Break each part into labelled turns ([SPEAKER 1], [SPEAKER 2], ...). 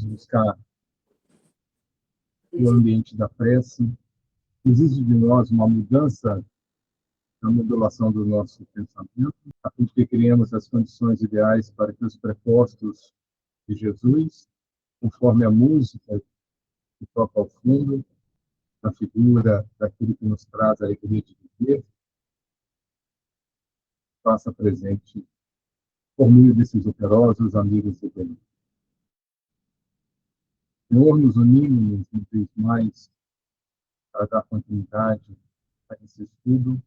[SPEAKER 1] buscar o ambiente da prece, exige de nós uma mudança na modulação do nosso pensamento, a fim de que criemos as condições ideais para que os prepostos de Jesus, conforme a música que toca ao fundo, a figura daquele que nos traz a alegria de viver, faça presente por meio desses operosos amigos de Deus. Senhor, nos unimos uma vez mais para dar continuidade a esse estudo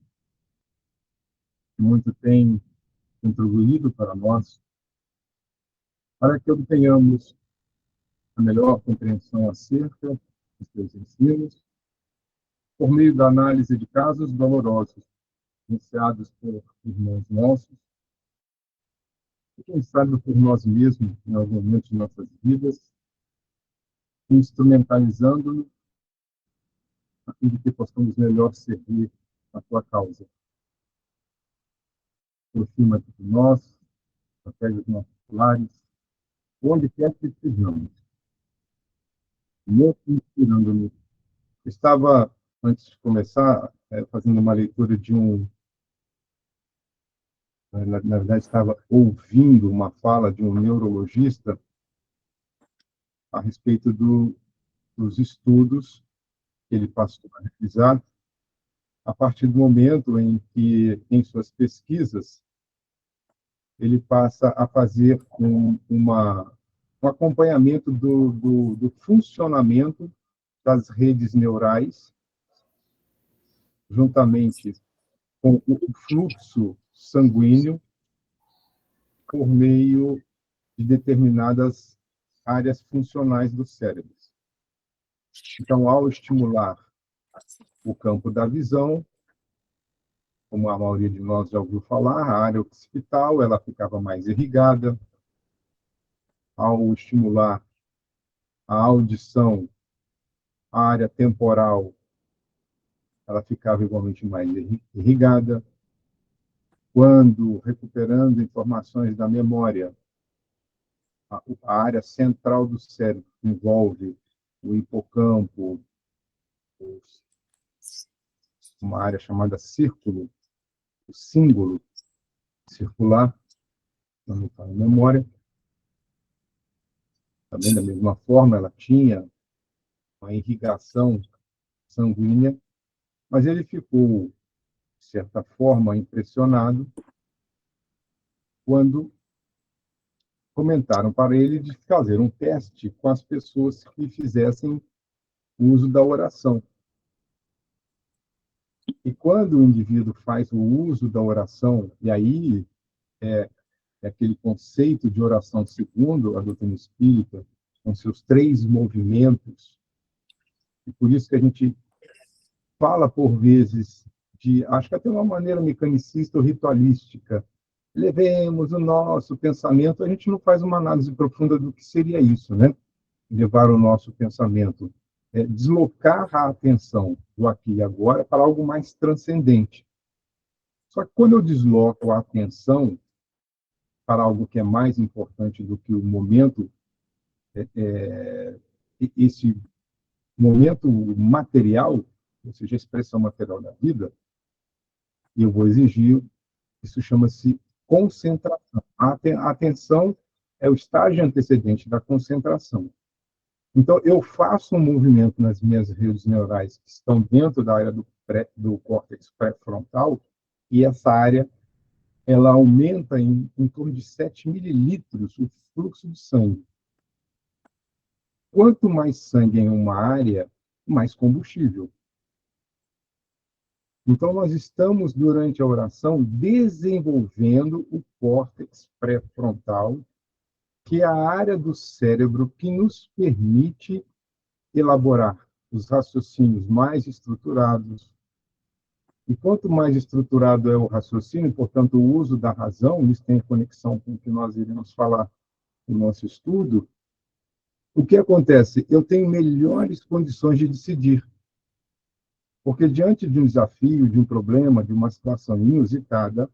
[SPEAKER 1] que muito tem contribuído para nós, para que obtenhamos a melhor compreensão acerca dos teus ensinos, por meio da análise de casos dolorosos iniciados por irmãos nossos, e quem sabe por nós mesmos, em algum momento de nossas vidas, instrumentalizando-nos a fim de que possamos melhor servir a tua causa. Aproxima-te de nós, protege os nossos lares, onde quer que estejamos. Senhor, inspirando-nos. Estava, antes de começar, fazendo uma leitura de na verdade, estava ouvindo uma fala de um neurologista a respeito dos estudos que ele passou a realizar a partir do momento em que, em suas pesquisas, ele passa a fazer um acompanhamento do funcionamento das redes neurais, juntamente com o fluxo sanguíneo por meio de determinadas áreas funcionais do cérebro. Então, ao estimular o campo da visão, como a maioria de nós já ouviu falar, a área occipital, ela ficava mais irrigada. Ao estimular a audição, a área temporal, ela ficava igualmente mais irrigada. Quando, recuperando informações da memória, a área central do cérebro, que envolve o hipocampo, uma área chamada círculo, o símbolo circular, não está na memória. Também, da mesma forma, ela tinha uma irrigação sanguínea, mas ele ficou, de certa forma, impressionado quando comentaram para ele de fazer um teste com as pessoas que fizessem uso da oração. E quando o indivíduo faz o uso da oração, e aí é aquele conceito de oração segundo a doutrina espírita, com seus 3 movimentos, e por isso que a gente fala por vezes acho que até uma maneira mecanicista ou ritualística, levemos o nosso pensamento, a gente não faz uma análise profunda do que seria isso, né? Levar o nosso pensamento, deslocar a atenção do aqui e agora para algo mais transcendente. Só que quando eu desloco a atenção para algo que é mais importante do que o momento, esse momento material, ou seja, a expressão material da vida, e eu vou exigir, isso chama-se concentração. A atenção é o estágio antecedente da concentração. Então, eu faço um movimento nas minhas redes neurais que estão dentro da área do córtex pré-frontal, e essa área ela aumenta em torno de 7 mililitros o fluxo de sangue. Quanto mais sangue em uma área, mais combustível. Então, nós estamos, durante a oração, desenvolvendo o córtex pré-frontal, que é a área do cérebro que nos permite elaborar os raciocínios mais estruturados. E quanto mais estruturado é o raciocínio, portanto, o uso da razão, isso tem conexão com o que nós iremos falar no nosso estudo, o que acontece? Eu tenho melhores condições de decidir. Porque diante de um desafio, de um problema, de uma situação inusitada,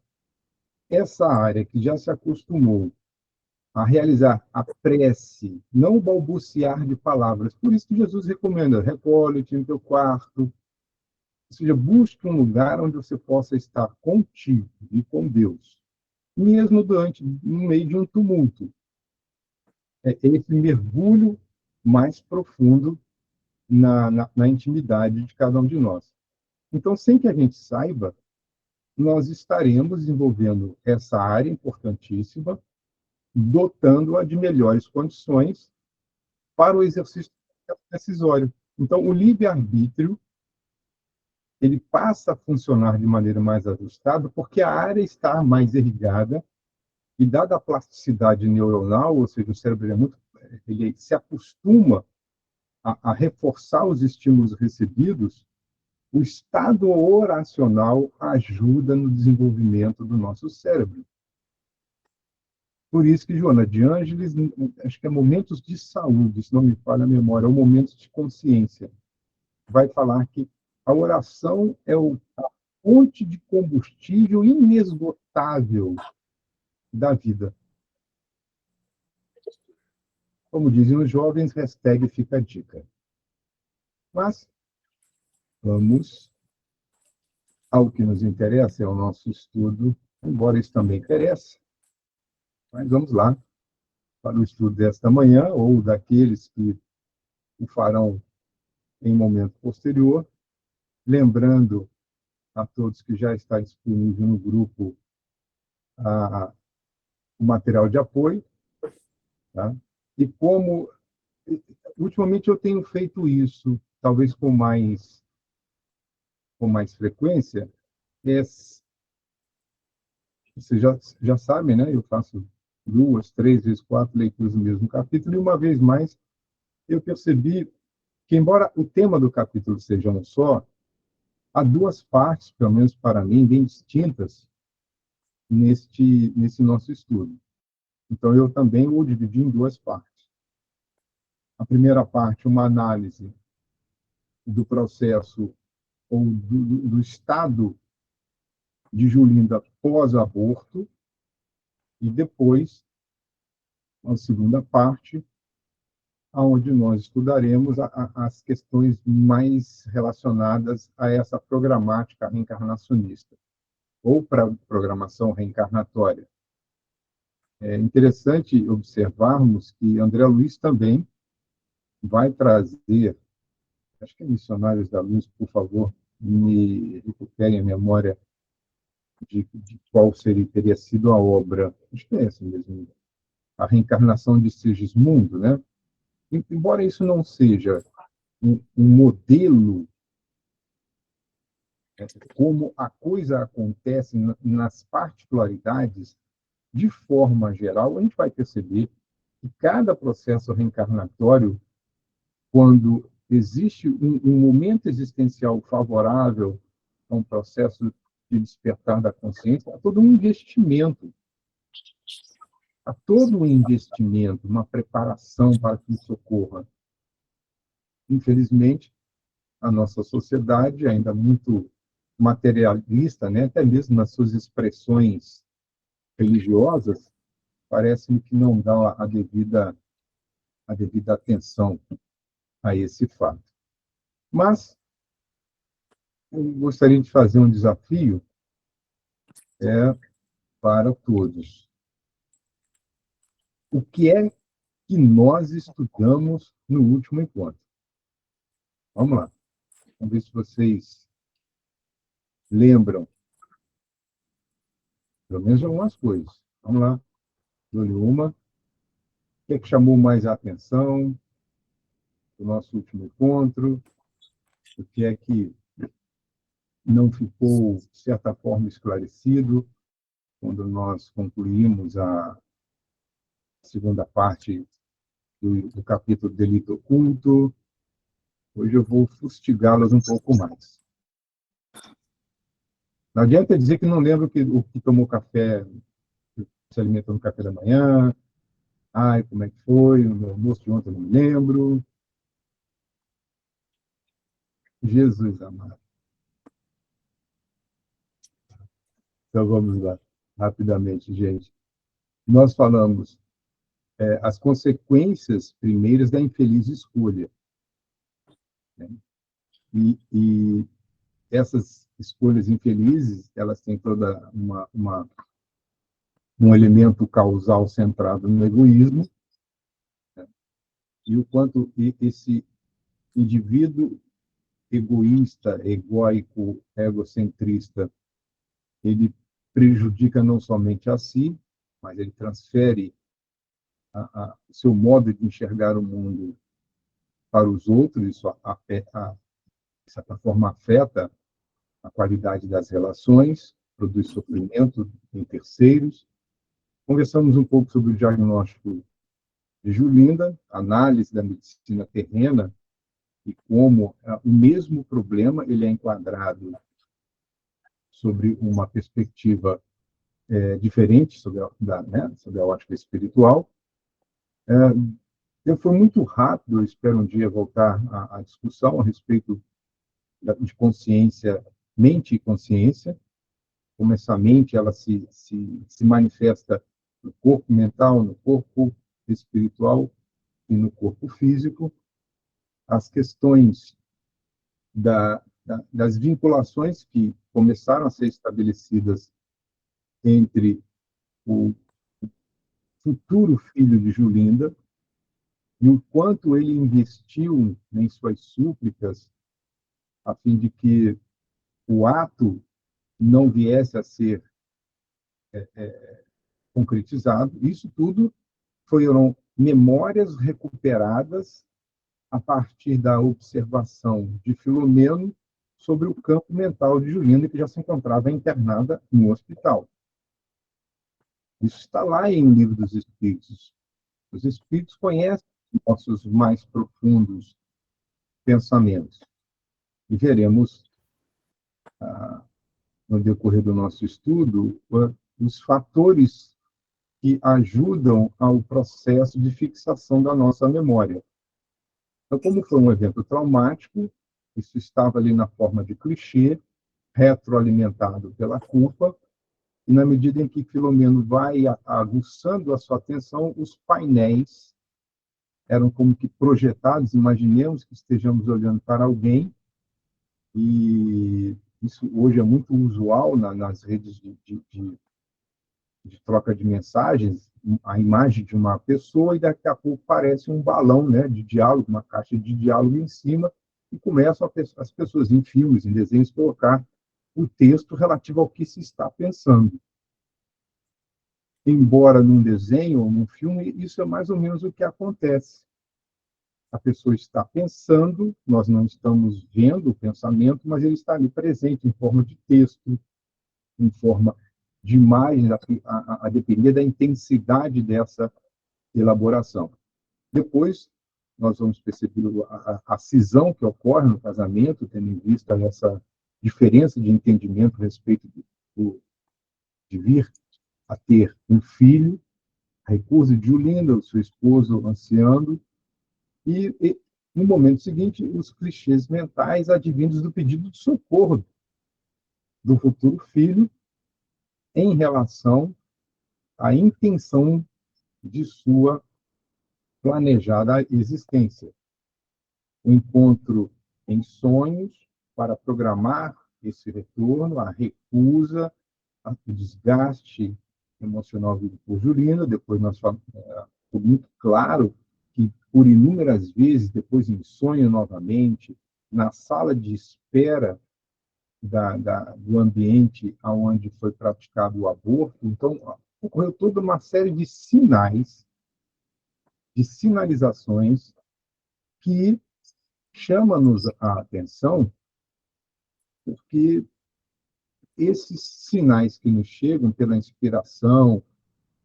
[SPEAKER 1] essa área que já se acostumou a realizar a prece, não o balbuciar de palavras. Por isso que Jesus recomenda, recolhe-te no teu quarto, ou seja, busque um lugar onde você possa estar contigo e com Deus, mesmo no meio de um tumulto. É esse mergulho mais profundo na intimidade de cada um de nós. Então, sem que a gente saiba, nós estaremos desenvolvendo essa área importantíssima, dotando-a de melhores condições para o exercício decisório. Então, o livre-arbítrio ele passa a funcionar de maneira mais ajustada porque a área está mais irrigada e, dada a plasticidade neuronal, ou seja, o cérebro ele se acostuma a reforçar os estímulos recebidos, o estado oracional ajuda no desenvolvimento do nosso cérebro. Por isso que Joana de Ângeles, acho que é Momentos de Saúde, se não me falha a memória, ou Momentos de Consciência, vai falar que a oração é a fonte de combustível inesgotável da vida. Como dizem os jovens, hashtag fica a dica. Mas vamos ao que nos interessa, é o nosso estudo, embora isso também interesse, mas vamos lá para o estudo desta manhã, ou daqueles que o farão em momento posterior, lembrando a todos que já está disponível no grupo o material de apoio, tá? E como ultimamente eu tenho feito isso, talvez com mais frequência, é, vocês já sabem, né? Eu faço 2, 3 vezes 4 leituras do mesmo capítulo, e uma vez mais eu percebi que, embora o tema do capítulo seja um só, há duas partes, pelo menos para mim, bem distintas nesse nosso estudo. Então, eu também o dividi em duas partes. A primeira parte, uma análise do processo ou do estado de Julinda pós-aborto, e depois, a segunda parte, onde nós estudaremos as questões mais relacionadas a essa programática reencarnacionista, ou para programação reencarnatória. É interessante observarmos que André Luiz também vai trazer, acho que é Missionários da Luz, por favor, me recuperem a memória de qual teria sido a obra, acho que é essa mesmo, a reencarnação de Sigismundo, né? Embora isso não seja um modelo, como a coisa acontece nas particularidades, de forma geral, a gente vai perceber que cada processo reencarnatório, quando existe um momento existencial favorável a um processo de despertar da consciência, há todo um investimento, há todo um investimento, uma preparação para que isso ocorra. Infelizmente, a nossa sociedade, ainda muito materialista, né, até mesmo nas suas expressões religiosas, parece-me que não dá a devida atenção a esse fato. Mas eu gostaria de fazer um desafio para todos. O que é que nós estudamos no último encontro? Vamos lá. Vamos ver se vocês lembram, pelo menos, algumas coisas. Vamos lá. Dou-lhe uma. O que é que chamou mais a atenção do nosso último encontro? O que é que não ficou, de certa forma, esclarecido quando nós concluímos a segunda parte do capítulo Delito Oculto? Hoje eu vou fustigá-las um pouco mais. Não adianta dizer que não lembra o que tomou café, se alimentou no café da manhã. Ai, como é que foi? O meu almoço de ontem eu não me lembro. Jesus amado. Então vamos lá, rapidamente, gente. Nós falamos as consequências primeiras da infeliz escolha. Né? E essas escolhas infelizes, elas têm toda um elemento causal centrado no egoísmo, né? E o quanto esse indivíduo egoísta, egóico, egocentrista, ele prejudica não somente a si, mas ele transfere o seu modo de enxergar o mundo para os outros, isso de certa forma afeta a qualidade das relações, produz sofrimento em terceiros. Conversamos um pouco sobre o diagnóstico de Julinda, análise da medicina terrena e como o mesmo problema ele é enquadrado sobre uma perspectiva diferente sobre sobre a ótica espiritual. Eu fui muito rápido, eu espero um dia voltar à discussão a respeito de consciência, mente e consciência, como essa mente ela se manifesta no corpo mental, no corpo espiritual e no corpo físico. As questões das vinculações que começaram a ser estabelecidas entre o futuro filho de Julinda e o quanto ele investiu em suas súplicas a fim de que o ato não viesse a ser concretizado. Isso tudo foram memórias recuperadas a partir da observação de Filomeno sobre o campo mental de Julinda, que já se encontrava internada no hospital. Isso está lá em O Livro dos Espíritos. Os Espíritos conhecem nossos mais profundos pensamentos. E veremos, no decorrer do nosso estudo, os fatores que ajudam ao processo de fixação da nossa memória. Então, como foi um evento traumático, isso estava ali na forma de clichê, retroalimentado pela culpa, e na medida em que Filomeno vai aguçando a sua atenção, os painéis eram como que projetados, imaginemos que estejamos olhando para alguém, e isso hoje é muito usual nas redes de troca de mensagens, a imagem de uma pessoa e daqui a pouco parece um balão, né, de diálogo, uma caixa de diálogo em cima, e começam as pessoas em filmes, em desenhos, colocar o texto relativo ao que se está pensando. Embora num desenho ou num filme, isso é mais ou menos o que acontece. A pessoa está pensando, nós não estamos vendo o pensamento, mas ele está ali presente em forma de texto, em forma de imagem, a depender da intensidade dessa elaboração. Depois, nós vamos perceber a cisão que ocorre no casamento, tendo em vista essa diferença de entendimento a respeito de vir a ter um filho, a recusa de Julinda, o seu esposo ansiando, e no momento seguinte, os clichês mentais advindos do pedido de socorro do futuro filho em relação à intenção de sua planejada existência. O encontro em sonhos para programar esse retorno, a recusa, o desgaste emocional vivido por Julinda. Depois nós falamos, ficou muito claro que por inúmeras vezes, depois em sonho novamente, na sala de espera do ambiente onde foi praticado o aborto. Então, ocorreu toda uma série de sinais, de sinalizações que chama-nos a atenção, porque esses sinais que nos chegam pela inspiração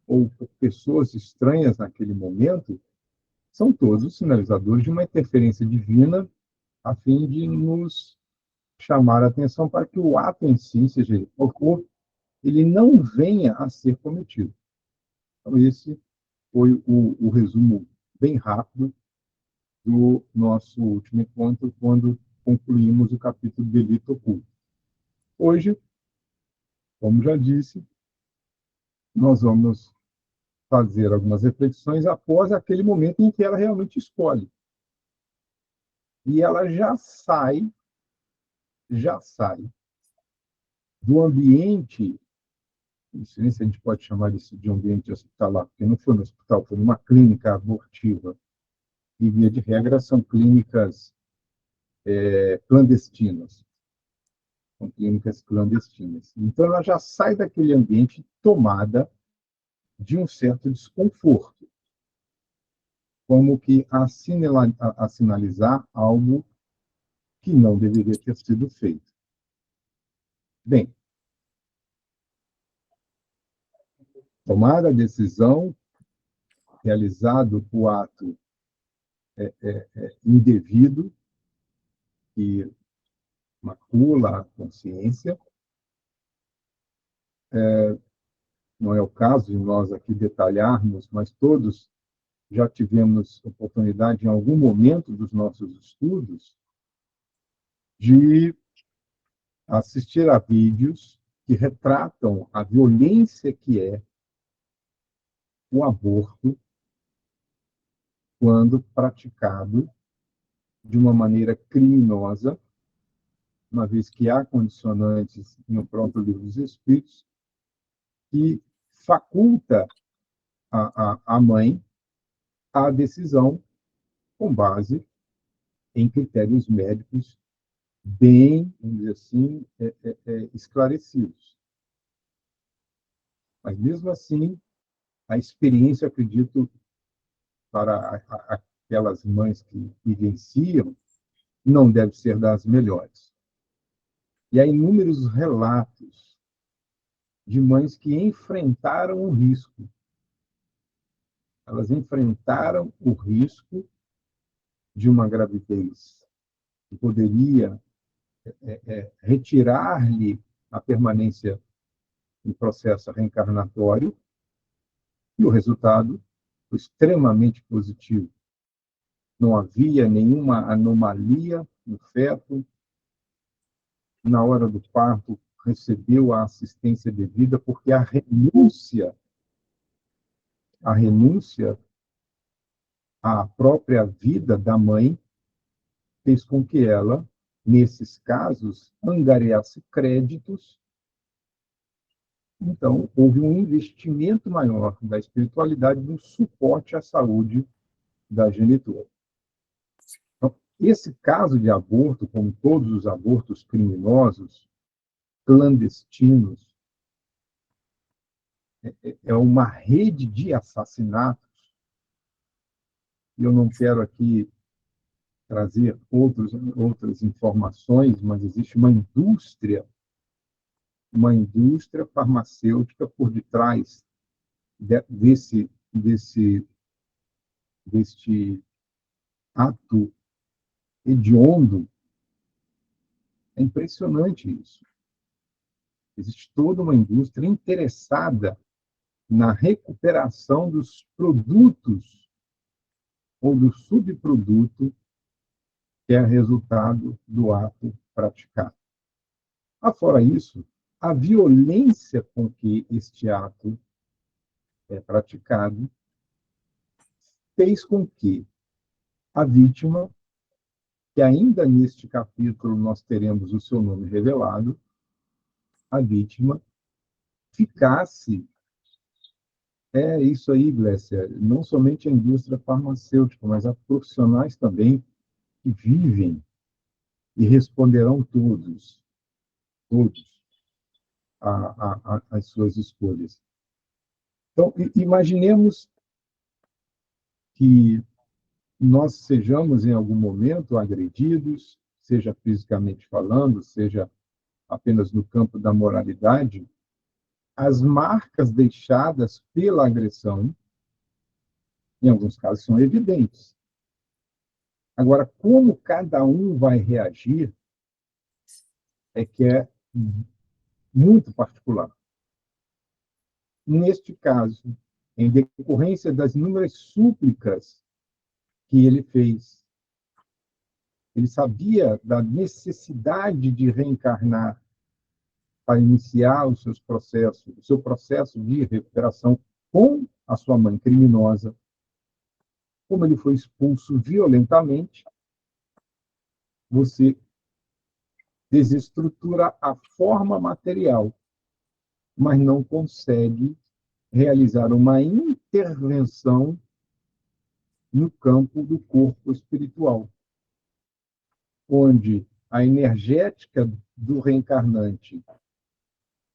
[SPEAKER 1] ou por pessoas estranhas naquele momento são todos sinalizadores de uma interferência divina a fim de nos chamar a atenção para que o ato em si, seja ele qual for, ele não venha a ser cometido. Então, esse foi o resumo bem rápido do nosso último encontro, quando concluímos o capítulo de Delito Oculto. Hoje, como já disse, nós vamos fazer algumas reflexões após aquele momento em que ela realmente escolhe. E ela já sai do ambiente, não sei se a gente pode chamar isso de ambiente hospitalar, porque não foi no hospital, foi numa clínica abortiva, e, via de regra, são clínicas clandestinas. São clínicas clandestinas. Então, ela já sai daquele ambiente tomada de um certo desconforto, como que a sinalizar algo que não deveria ter sido feito. Bem, tomada a decisão, realizado o ato indevido, que macula a consciência, não é o caso de nós aqui detalharmos, mas todos já tivemos oportunidade, em algum momento dos nossos estudos, de assistir a vídeos que retratam a violência que é o aborto quando praticado de uma maneira criminosa, uma vez que há condicionantes no próprio Livro dos Espíritos que faculta a mãe a decisão com base em critérios médicos bem, vamos dizer assim, esclarecidos. Mas, mesmo assim, a experiência, acredito, para aquelas mães que vivenciam, não deve ser das melhores. E há inúmeros relatos de mães que enfrentaram o risco. Elas enfrentaram o risco de uma gravidez que poderia retirar-lhe a permanência no processo reencarnatório, e o resultado foi extremamente positivo. Não havia nenhuma anomalia no feto. Na hora do parto, recebeu a assistência devida, porque a renúncia à própria vida da mãe fez com que ela, nesses casos, angariasse créditos. Então, houve um investimento maior da espiritualidade no suporte à saúde da genitora. Então, esse caso de aborto, como todos os abortos criminosos, clandestinos, é uma rede de assassinatos. Eu não quero aqui trazer outras informações, mas existe uma indústria farmacêutica por detrás deste ato hediondo. É impressionante isso. Existe toda uma indústria interessada na recuperação dos produtos ou do subproduto que é resultado do ato praticado. Afora isso, a violência com que este ato é praticado fez com que a vítima, que ainda neste capítulo nós teremos o seu nome revelado, a vítima ficasse. É isso aí, Glécia. Não somente a indústria farmacêutica, mas há profissionais também que vivem e responderão todos às suas escolhas. Então, imaginemos que nós sejamos, em algum momento, agredidos, seja fisicamente falando, seja apenas no campo da moralidade. As marcas deixadas pela agressão, em alguns casos, são evidentes. Agora, como cada um vai reagir é que é muito particular. Neste caso, em decorrência das inúmeras súplicas que ele fez, ele sabia da necessidade de reencarnar para iniciar o seu processo de recuperação com a sua mãe criminosa, como ele foi expulso violentamente, você desestrutura a forma material, mas não consegue realizar uma intervenção no campo do corpo espiritual, onde a energética do reencarnante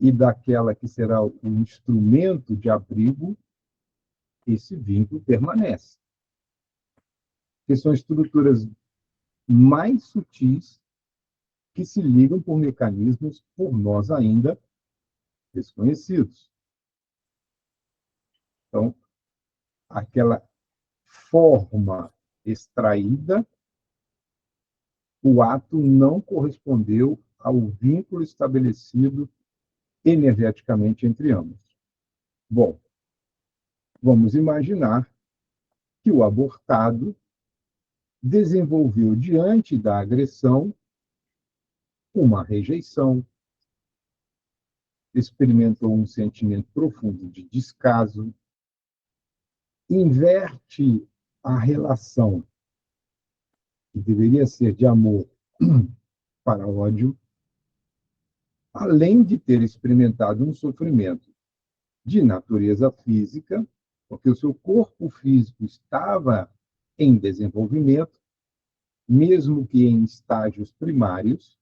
[SPEAKER 1] e daquela que será o instrumento de abrigo, esse vínculo permanece. Que são estruturas mais sutis que se ligam por mecanismos por nós ainda desconhecidos. Então, aquela forma extraída, o ato não correspondeu ao vínculo estabelecido energeticamente entre ambos. Bom, vamos imaginar que o abortado desenvolveu, diante da agressão, uma rejeição, experimentou um sentimento profundo de descaso, inverte a relação que deveria ser de amor para ódio, além de ter experimentado um sofrimento de natureza física, porque o seu corpo físico estava em desenvolvimento, mesmo que em estágios primários,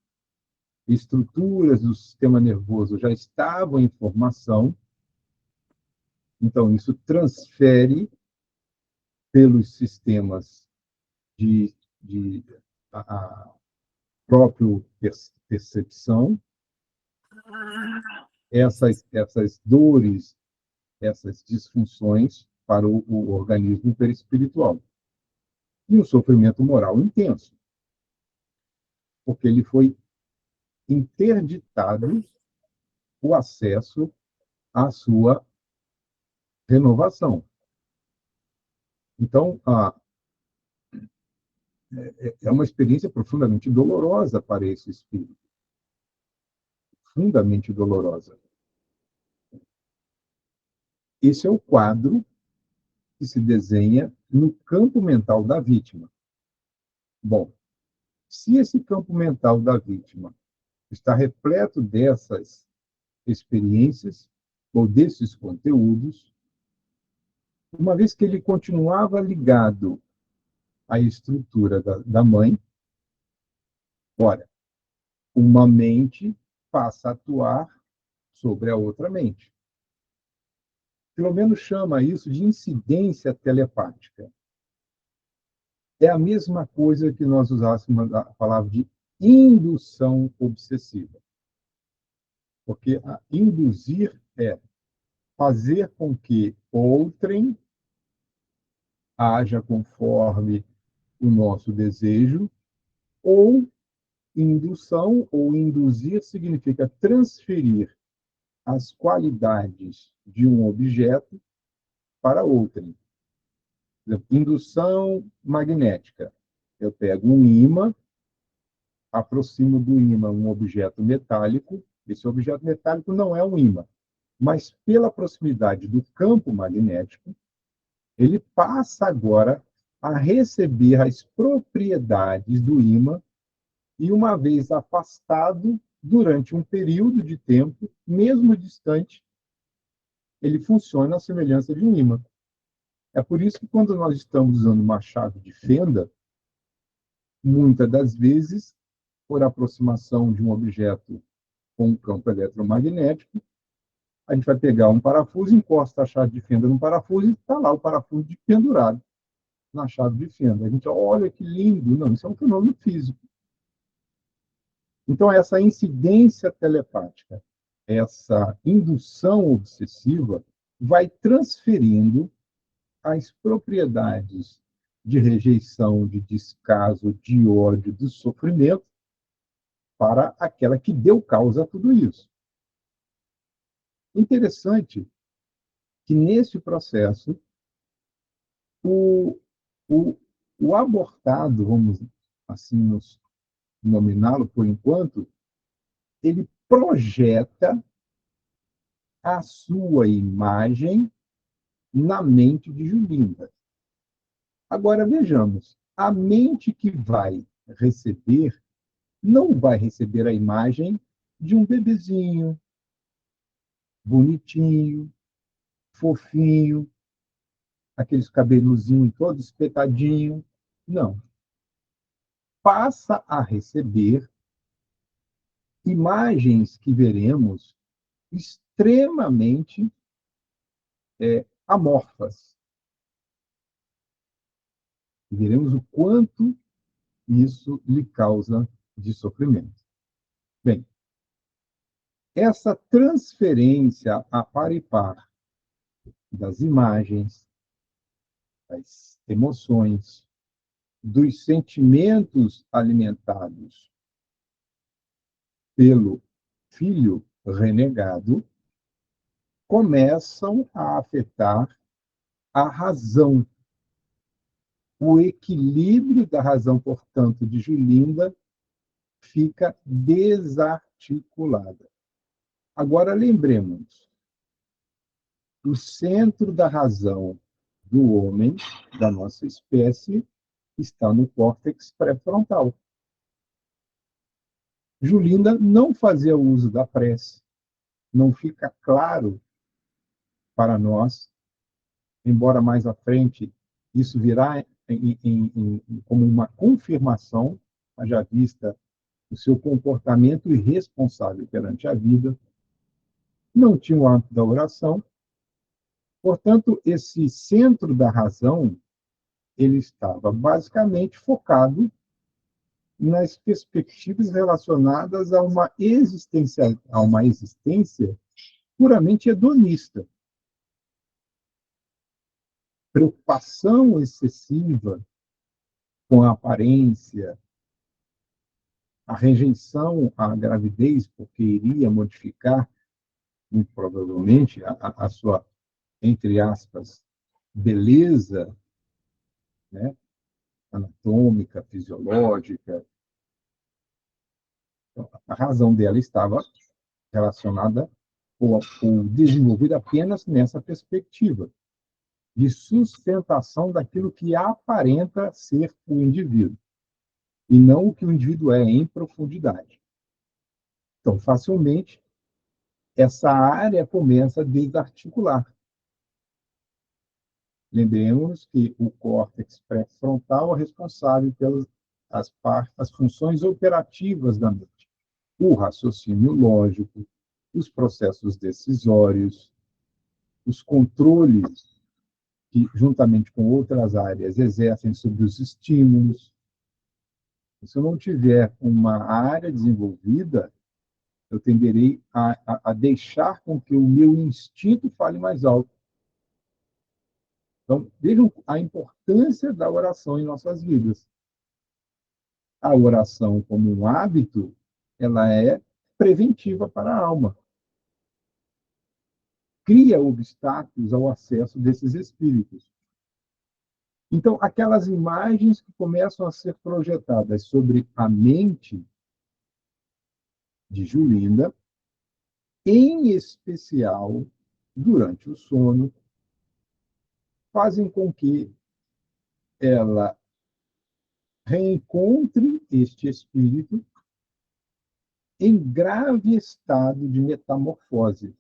[SPEAKER 1] estruturas do sistema nervoso já estavam em formação, então isso transfere pelos sistemas de a própria percepção, essas dores, essas disfunções para o organismo perispiritual. E um sofrimento moral intenso, porque ele foi interditado o acesso à sua renovação. Então, é uma experiência profundamente dolorosa para esse espírito. Profundamente dolorosa. Esse é o quadro que se desenha no campo mental da vítima. Bom, se esse campo mental da vítima está repleto dessas experiências ou desses conteúdos, uma vez que ele continuava ligado à estrutura da mãe, ora, uma mente passa a atuar sobre a outra mente. Pelo menos chama isso de incidência telepática. É a mesma coisa que nós usássemos a palavra de indução obsessiva. Porque induzir é fazer com que outrem haja conforme o nosso desejo, ou indução ou induzir significa transferir as qualidades de um objeto para outrem. Por exemplo, indução magnética. Eu pego um ímã, aproximo do ímã um objeto metálico. Esse objeto metálico não é um ímã, mas pela proximidade do campo magnético, ele passa agora a receber as propriedades do ímã e, uma vez afastado, durante um período de tempo, mesmo distante, ele funciona à semelhança de um ímã. É por isso que, quando nós estamos usando uma chave de fenda, muitas das vezes, por aproximação de um objeto com um campo eletromagnético, a gente vai pegar um parafuso, encosta a chave de fenda no parafuso e está lá o parafuso pendurado na chave de fenda. A gente olha que lindo. Não, isso é um fenômeno físico. Então, essa incidência telepática, essa indução obsessiva, vai transferindo as propriedades de rejeição, de descaso, de ódio, de sofrimento para aquela que deu causa a tudo isso. Interessante que, nesse processo, o, o, o abortado, vamos assim nos nominá-lo por enquanto, ele projeta a sua imagem na mente de Julinda. Agora, vejamos, a mente que vai receber não vai receber a imagem de um bebezinho, bonitinho, fofinho, aqueles cabeluzinhos todos espetadinhos. Não. Passa a receber imagens que veremos extremamente amorfas. Veremos o quanto isso lhe causa de sofrimento. Bem, essa transferência a par e par das imagens, das emoções, dos sentimentos alimentados pelo filho renegado, começam a afetar a razão. O equilíbrio da razão, portanto, de Julinda fica desarticulada. Agora, lembremos, o centro da razão do homem, da nossa espécie, está no córtex pré-frontal. Julinda não fazia uso da prece. Não fica claro para nós, embora mais à frente isso virá como uma confirmação, haja vista o seu comportamento irresponsável perante a vida, não tinha o hábito da oração, portanto, esse centro da razão, ele estava basicamente focado nas perspectivas relacionadas a uma existência puramente hedonista. Preocupação excessiva com a aparência, a rejeição à gravidez, porque iria modificar, muito provavelmente, a sua, entre aspas, beleza, né, anatômica, fisiológica. Então, a razão dela estava relacionada ou desenvolvida apenas nessa perspectiva de sustentação daquilo que aparenta ser o indivíduo, e não o que o indivíduo é em profundidade. Então, facilmente, essa área começa a desarticular. Lembremos que o córtex pré-frontal é responsável pelas as funções operativas da mente. O raciocínio lógico, os processos decisórios, os controles que, juntamente com outras áreas, exercem sobre os estímulos. Se eu não tiver uma área desenvolvida, eu tenderei a deixar com que o meu instinto fale mais alto. Então, vejam a importância da oração em nossas vidas. A oração, como um hábito, ela é preventiva para a alma. Cria obstáculos ao acesso desses espíritos. Então, aquelas imagens que começam a ser projetadas sobre a mente de Julinda, em especial durante o sono, fazem com que ela reencontre este espírito em grave estado de metamorfose.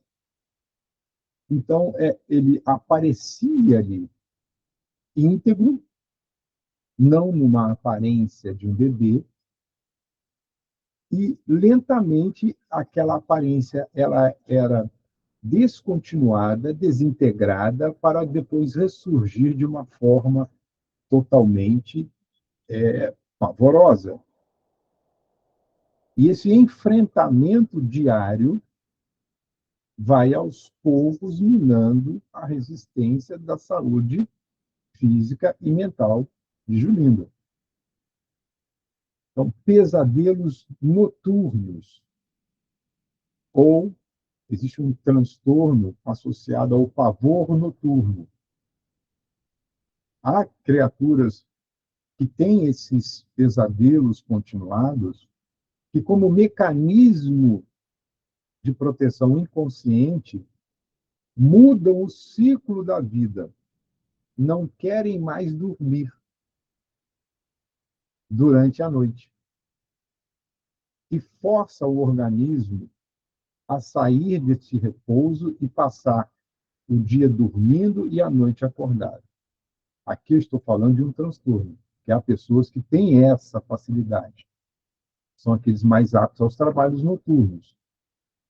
[SPEAKER 1] Então, ele aparecia ali íntegro, não numa aparência de um bebê, e lentamente aquela aparência ela era descontinuada, desintegrada, para depois ressurgir de uma forma totalmente pavorosa. E esse enfrentamento diário vai, aos poucos, minando a resistência da saúde física e mental de Julinda. Então, pesadelos noturnos, ou existe um transtorno associado ao pavor noturno. Há criaturas que têm esses pesadelos continuados, que, como mecanismo de proteção inconsciente, mudam o ciclo da vida, não querem mais dormir durante a noite e força o organismo a sair desse repouso e passar o dia dormindo e a noite acordado. Aqui eu estou falando de um transtorno, que há pessoas que têm essa facilidade. São aqueles mais aptos aos trabalhos noturnos.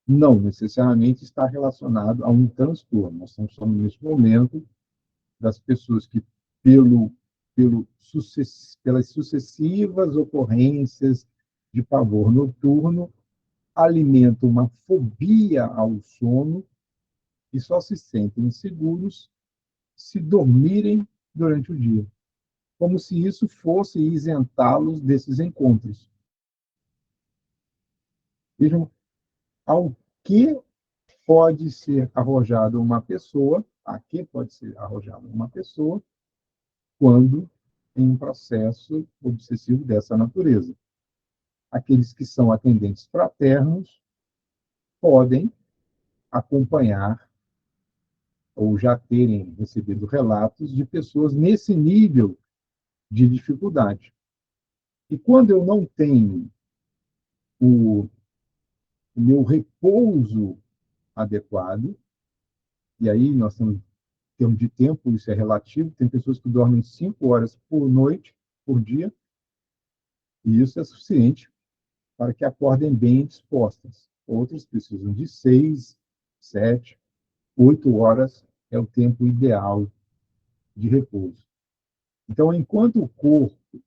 [SPEAKER 1] Não necessariamente está relacionado a um transtorno. Nós estamos falando, nesse momento, das pessoas que, pelas sucessivas ocorrências de pavor noturno, alimentam uma fobia ao sono e só se sentem seguros se dormirem durante o dia, como se isso fosse isentá-los desses encontros. Vejam ao que pode ser arrojado uma pessoa, a que pode ser arrojado uma pessoa, quando em um processo obsessivo dessa natureza. Aqueles que são atendentes fraternos podem acompanhar ou já terem recebido relatos de pessoas nesse nível de dificuldade. E quando eu não tenho o meu repouso adequado, e aí nós temos termos de tempo, isso é relativo, tem pessoas que dormem 5 horas por noite, por dia, e isso é suficiente para que acordem bem dispostas. Outras precisam de 6, 7, 8 horas é o tempo ideal de repouso. Então, enquanto o corpo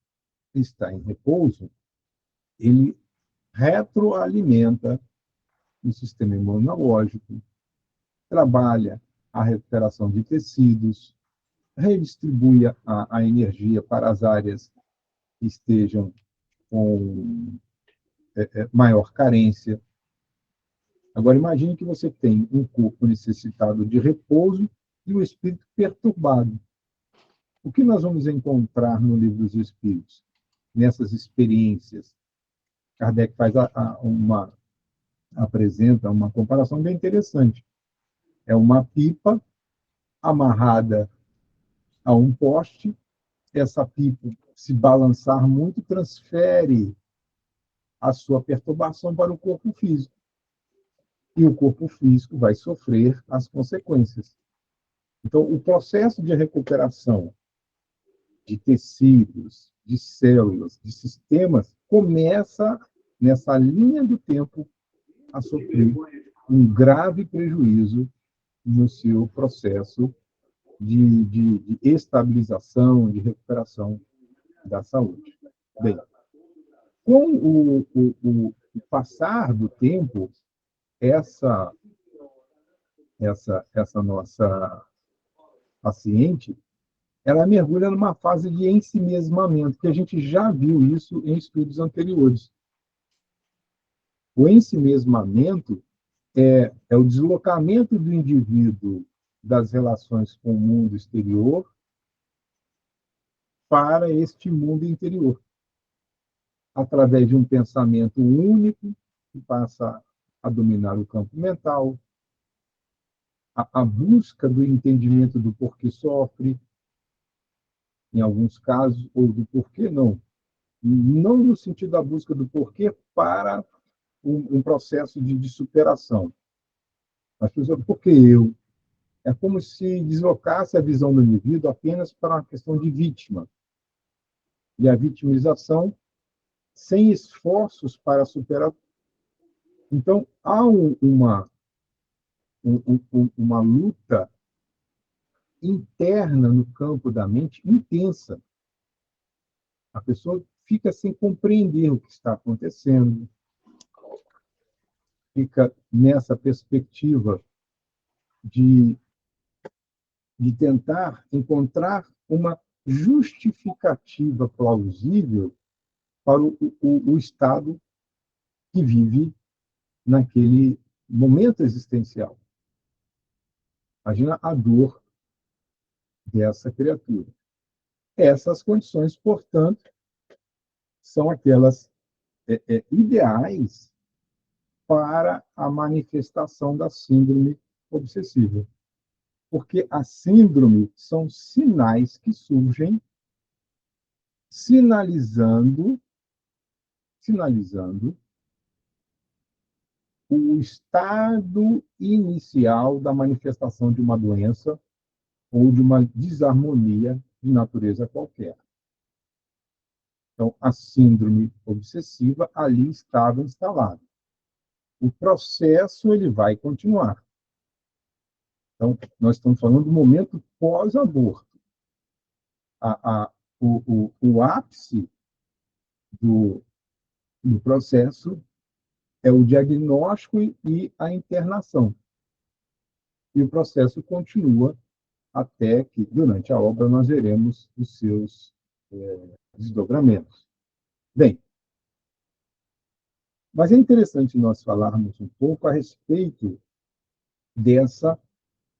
[SPEAKER 1] está em repouso, ele retroalimenta o sistema imunológico, trabalha a recuperação de tecidos, redistribui a energia para as áreas que estejam com maior carência. Agora, imagine que você tem um corpo necessitado de repouso e o espírito perturbado. O que nós vamos encontrar no Livro dos Espíritos? Nessas experiências, Kardec apresenta uma comparação bem interessante. É uma pipa amarrada a um poste, essa pipa, se balançar muito, transfere a sua perturbação para o corpo físico. E o corpo físico vai sofrer as consequências. Então, o processo de recuperação de tecidos, de células, de sistemas, começa nessa linha do tempo a sofrer um grave prejuízo no seu processo de estabilização, de recuperação da saúde. Bem, com o passar do tempo, essa nossa paciente, ela mergulha numa fase de ensimesmamento, que a gente já viu isso em estudos anteriores. O ensimesmamento é o deslocamento do indivíduo das relações com o mundo exterior para este mundo interior, através de um pensamento único que passa a dominar o campo mental, a busca do entendimento do porquê sofre, em alguns casos, ou do porquê não. Não no sentido da busca do porquê para um processo de superação. As pessoas, por que eu? É como se deslocasse a visão do indivíduo apenas para uma questão de vítima. E a vitimização sem esforços para superar. Então, há uma luta interna no campo da mente intensa. A pessoa fica sem compreender o que está acontecendo, fica nessa perspectiva de, de tentar encontrar uma justificativa plausível para o estado que vive naquele momento existencial. Imagina a dor dessa criatura. Essas condições, portanto, são aquelas ideais para a manifestação da síndrome obsessiva. Porque a síndrome são sinais que surgem sinalizando o estado inicial da manifestação de uma doença ou de uma desarmonia de natureza qualquer. Então, a síndrome obsessiva ali estava instalada. O processo ele vai continuar. Então, nós estamos falando do momento pós-aborto. O ápice do, do processo é o diagnóstico e a internação. E o processo continua até que, durante a obra, nós veremos os seus desdobramentos. Bem, mas é interessante nós falarmos um pouco a respeito dessa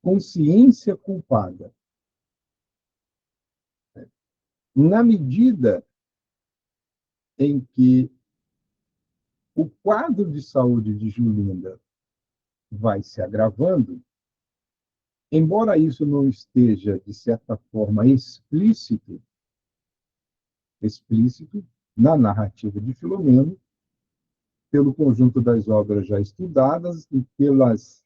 [SPEAKER 1] consciência culpada. Na medida em que o quadro de saúde de Julinda vai se agravando, embora isso não esteja, de certa forma, explícito na narrativa de Filomeno, pelo conjunto das obras já estudadas e pelas,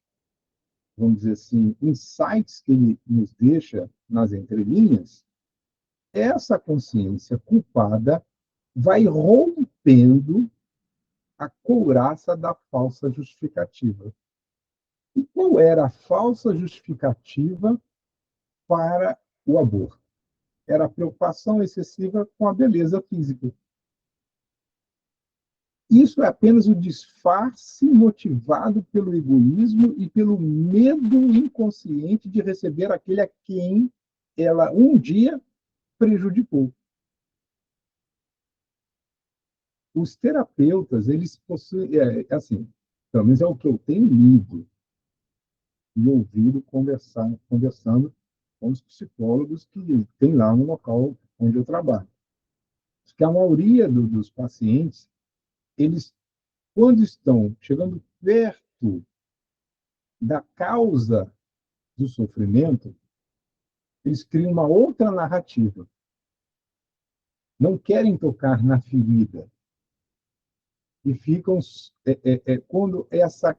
[SPEAKER 1] vamos dizer assim, insights que ele nos deixa nas entrelinhas, essa consciência culpada vai rompendo a couraça da falsa justificativa. E qual era a falsa justificativa para o aborto? Era a preocupação excessiva com a beleza física. Isso é apenas o disfarce motivado pelo egoísmo e pelo medo inconsciente de receber aquele a quem ela um dia prejudicou. Os terapeutas, eles possuem, assim, pelo menos é o que eu tenho lido e ouvido conversando com os psicólogos que tem lá no local onde eu trabalho. Que a maioria dos pacientes, eles, quando estão chegando perto da causa do sofrimento, eles criam uma outra narrativa. Não querem tocar na ferida. E ficam, quando essa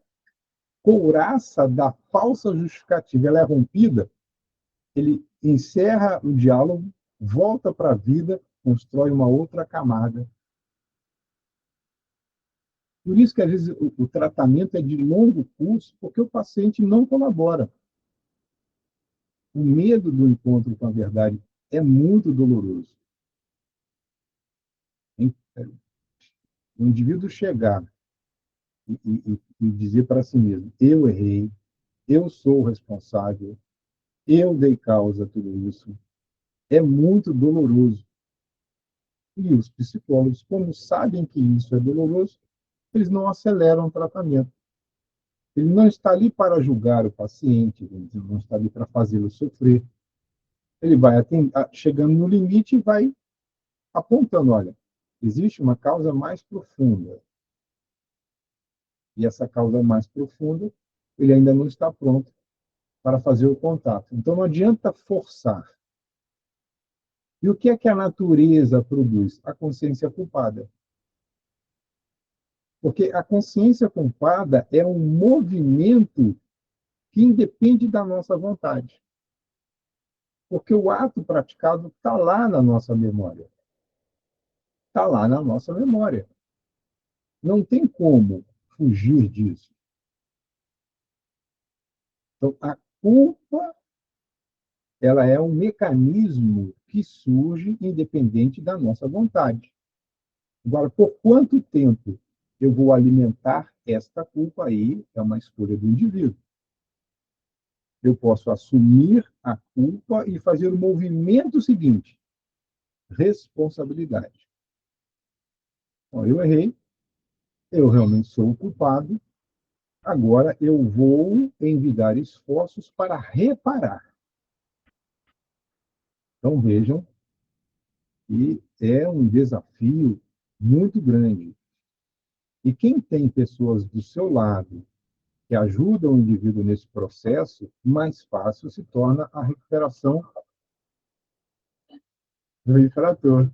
[SPEAKER 1] couraça da falsa justificativa ela é rompida, ele encerra o diálogo, volta para a vida, constrói uma outra camada. Por isso que, às vezes, o tratamento é de longo curso, porque o paciente não colabora. O medo do encontro com a verdade é muito doloroso. O indivíduo chegar e dizer para si mesmo: eu errei, eu sou o responsável, eu dei causa a tudo isso, é muito doloroso. E os psicólogos, como sabem que isso é doloroso, eles não aceleram o tratamento. Ele não está ali para julgar o paciente, ele não está ali para fazê-lo sofrer. Ele vai chegando no limite e vai apontando, olha, existe uma causa mais profunda. E essa causa mais profunda, ele ainda não está pronto para fazer o contato. Então não adianta forçar. E o que é que a natureza produz? A consciência culpada. Porque a consciência culpada é um movimento que independe da nossa vontade. Porque o ato praticado está lá na nossa memória. Está lá na nossa memória. Não tem como fugir disso. Então, a culpa ela é um mecanismo que surge independente da nossa vontade. Agora, por quanto tempo eu vou alimentar esta culpa aí é uma escolha do indivíduo. Eu posso assumir a culpa e fazer o movimento seguinte: responsabilidade. Então, eu errei, eu realmente sou o culpado, agora eu vou envidar esforços para reparar. Então, vejam que é um desafio muito grande. E quem tem pessoas do seu lado que ajudam o indivíduo nesse processo, mais fácil se torna a recuperação do infrator.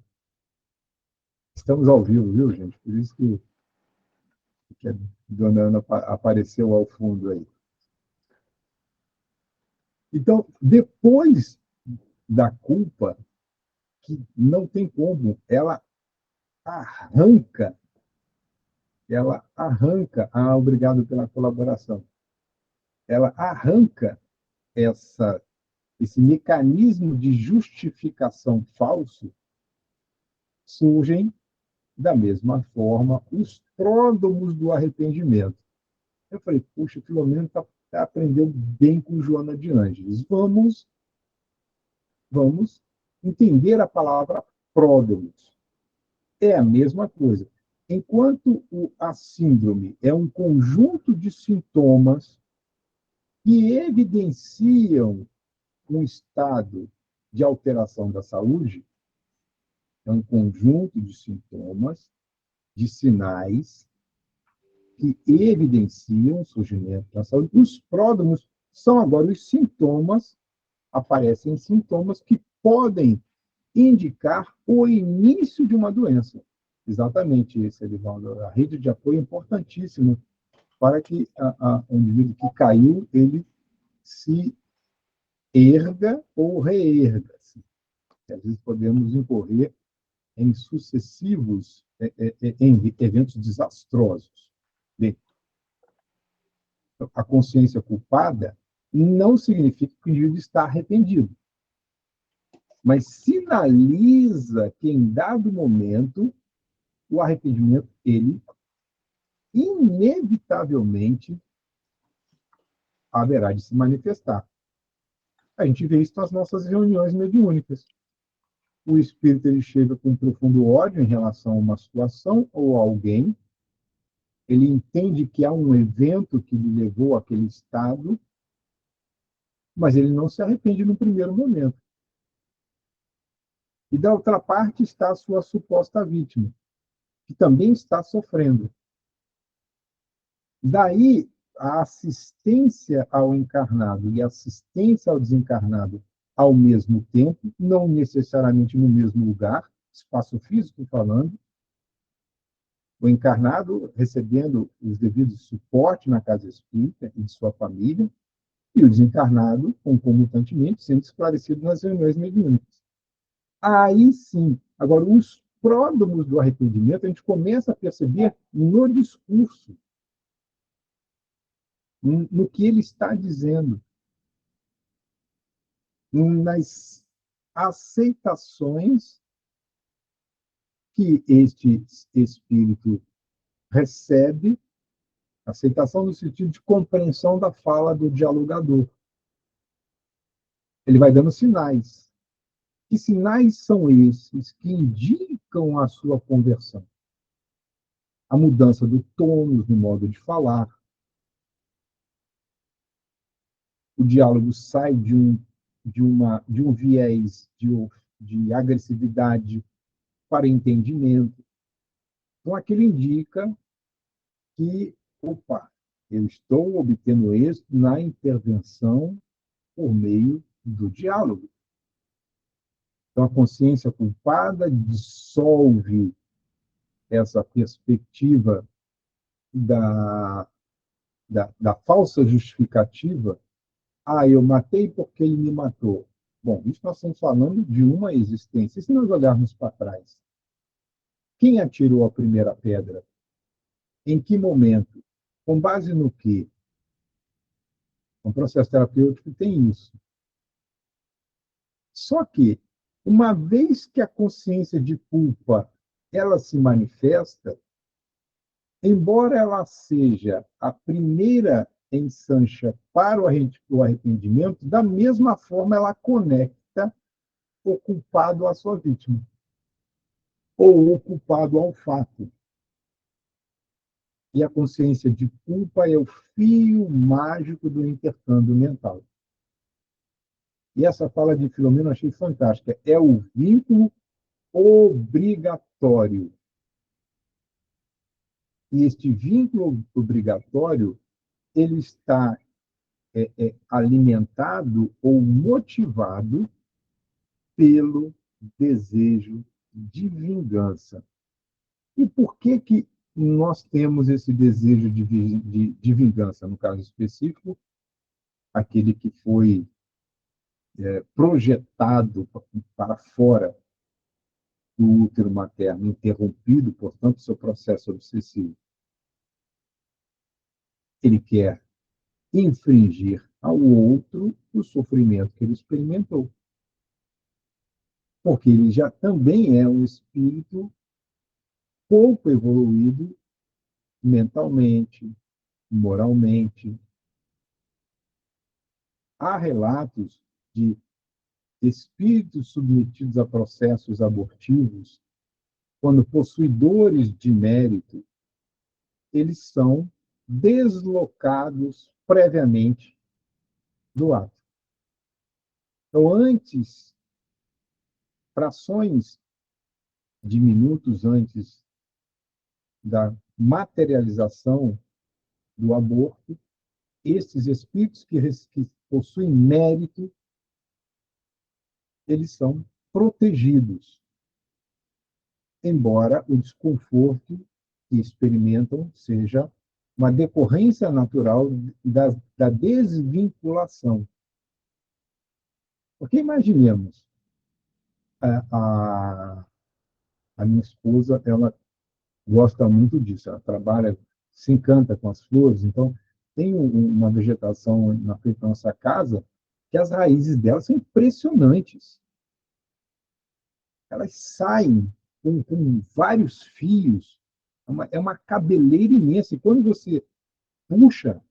[SPEAKER 1] Estamos ao vivo, viu, gente? Por isso que a dona Ana apareceu ao fundo aí. Então, depois da culpa, que não tem como, arranca, ela arranca, obrigado pela colaboração, ela arranca esse mecanismo de justificação falso, surgem da mesma forma os pródromos do arrependimento. Eu falei, puxa, Filomeno aprendeu bem com Joana de Ângeles. Vamos entender a palavra pródromos. É a mesma coisa. Enquanto a síndrome é um conjunto de sintomas que evidenciam um estado de alteração da saúde, é um conjunto de sintomas, de sinais que evidenciam o surgimento da saúde. Os pródromos são agora os sintomas, aparecem sintomas que podem indicar o início de uma doença. Exatamente isso, Edivaldo. A rede de apoio é importantíssima para que o indivíduo que caiu, ele se erga ou reerga. Às vezes podemos incorrer em sucessivos em eventos desastrosos. Bem, a consciência culpada não significa que o indivíduo está arrependido, mas sinaliza que, em dado momento, o arrependimento, ele inevitavelmente haverá de se manifestar. A gente vê isso nas nossas reuniões mediúnicas. O espírito ele chega com um profundo ódio em relação a uma situação ou a alguém, ele entende que há um evento que lhe levou àquele estado, mas ele não se arrepende no primeiro momento. E da outra parte está a sua suposta vítima, que também está sofrendo. Daí, a assistência ao encarnado e a assistência ao desencarnado ao mesmo tempo, não necessariamente no mesmo lugar, espaço físico falando, o encarnado recebendo os devidos suporte na casa espírita e de sua família, e o desencarnado, concomitantemente, sendo esclarecido nas reuniões mediúnicas. Aí sim, agora, os pródromos do arrependimento, a gente começa a perceber no discurso, no que ele está dizendo, nas aceitações que este espírito recebe, aceitação no sentido de compreensão da fala do dialogador. Ele vai dando sinais. Que sinais são esses que indicam a sua conversão? A mudança do tônus no modo de falar. O diálogo sai de um viés de agressividade para entendimento. Então, aquilo indica que, opa, eu estou obtendo êxito na intervenção por meio do diálogo. Então, a consciência culpada dissolve essa perspectiva da falsa justificativa. Eu matei porque ele me matou. Bom, isso nós estamos falando de uma existência. E se nós olharmos para trás, quem atirou a primeira pedra? Em que momento? Com base no quê? Um processo terapêutico tem isso. Só que, uma vez que a consciência de culpa ela se manifesta, embora ela seja a primeira ensancha para o arrependimento, da mesma forma ela conecta o culpado à sua vítima, ou o culpado ao fato. E a consciência de culpa é o fio mágico do intercâmbio mental. E essa fala de Filomeno eu achei fantástica. É o vínculo obrigatório. E este vínculo obrigatório, ele está alimentado ou motivado pelo desejo de vingança. E por que, que nós temos esse desejo de vingança, no caso específico, aquele que foi projetado para fora do útero materno, interrompido, portanto, seu processo obsessivo? Ele quer infringir ao outro o sofrimento que ele experimentou. Porque ele já também é um espírito pouco evoluído mentalmente, moralmente. Há relatos de espíritos submetidos a processos abortivos, quando possuidores de mérito, eles são deslocados previamente do ato. Então, antes, frações de minutos antes da materialização do aborto, esses espíritos que possuem mérito, eles são protegidos, embora o desconforto que experimentam seja uma decorrência natural da desvinculação. Porque imaginemos, a, a minha esposa, ela gosta muito disso, ela trabalha, se encanta com as flores, então tem uma vegetação na frente da nossa casa que as raízes dela são impressionantes. Elas saem com vários fios, é uma cabeleira imensa, e quando você puxa,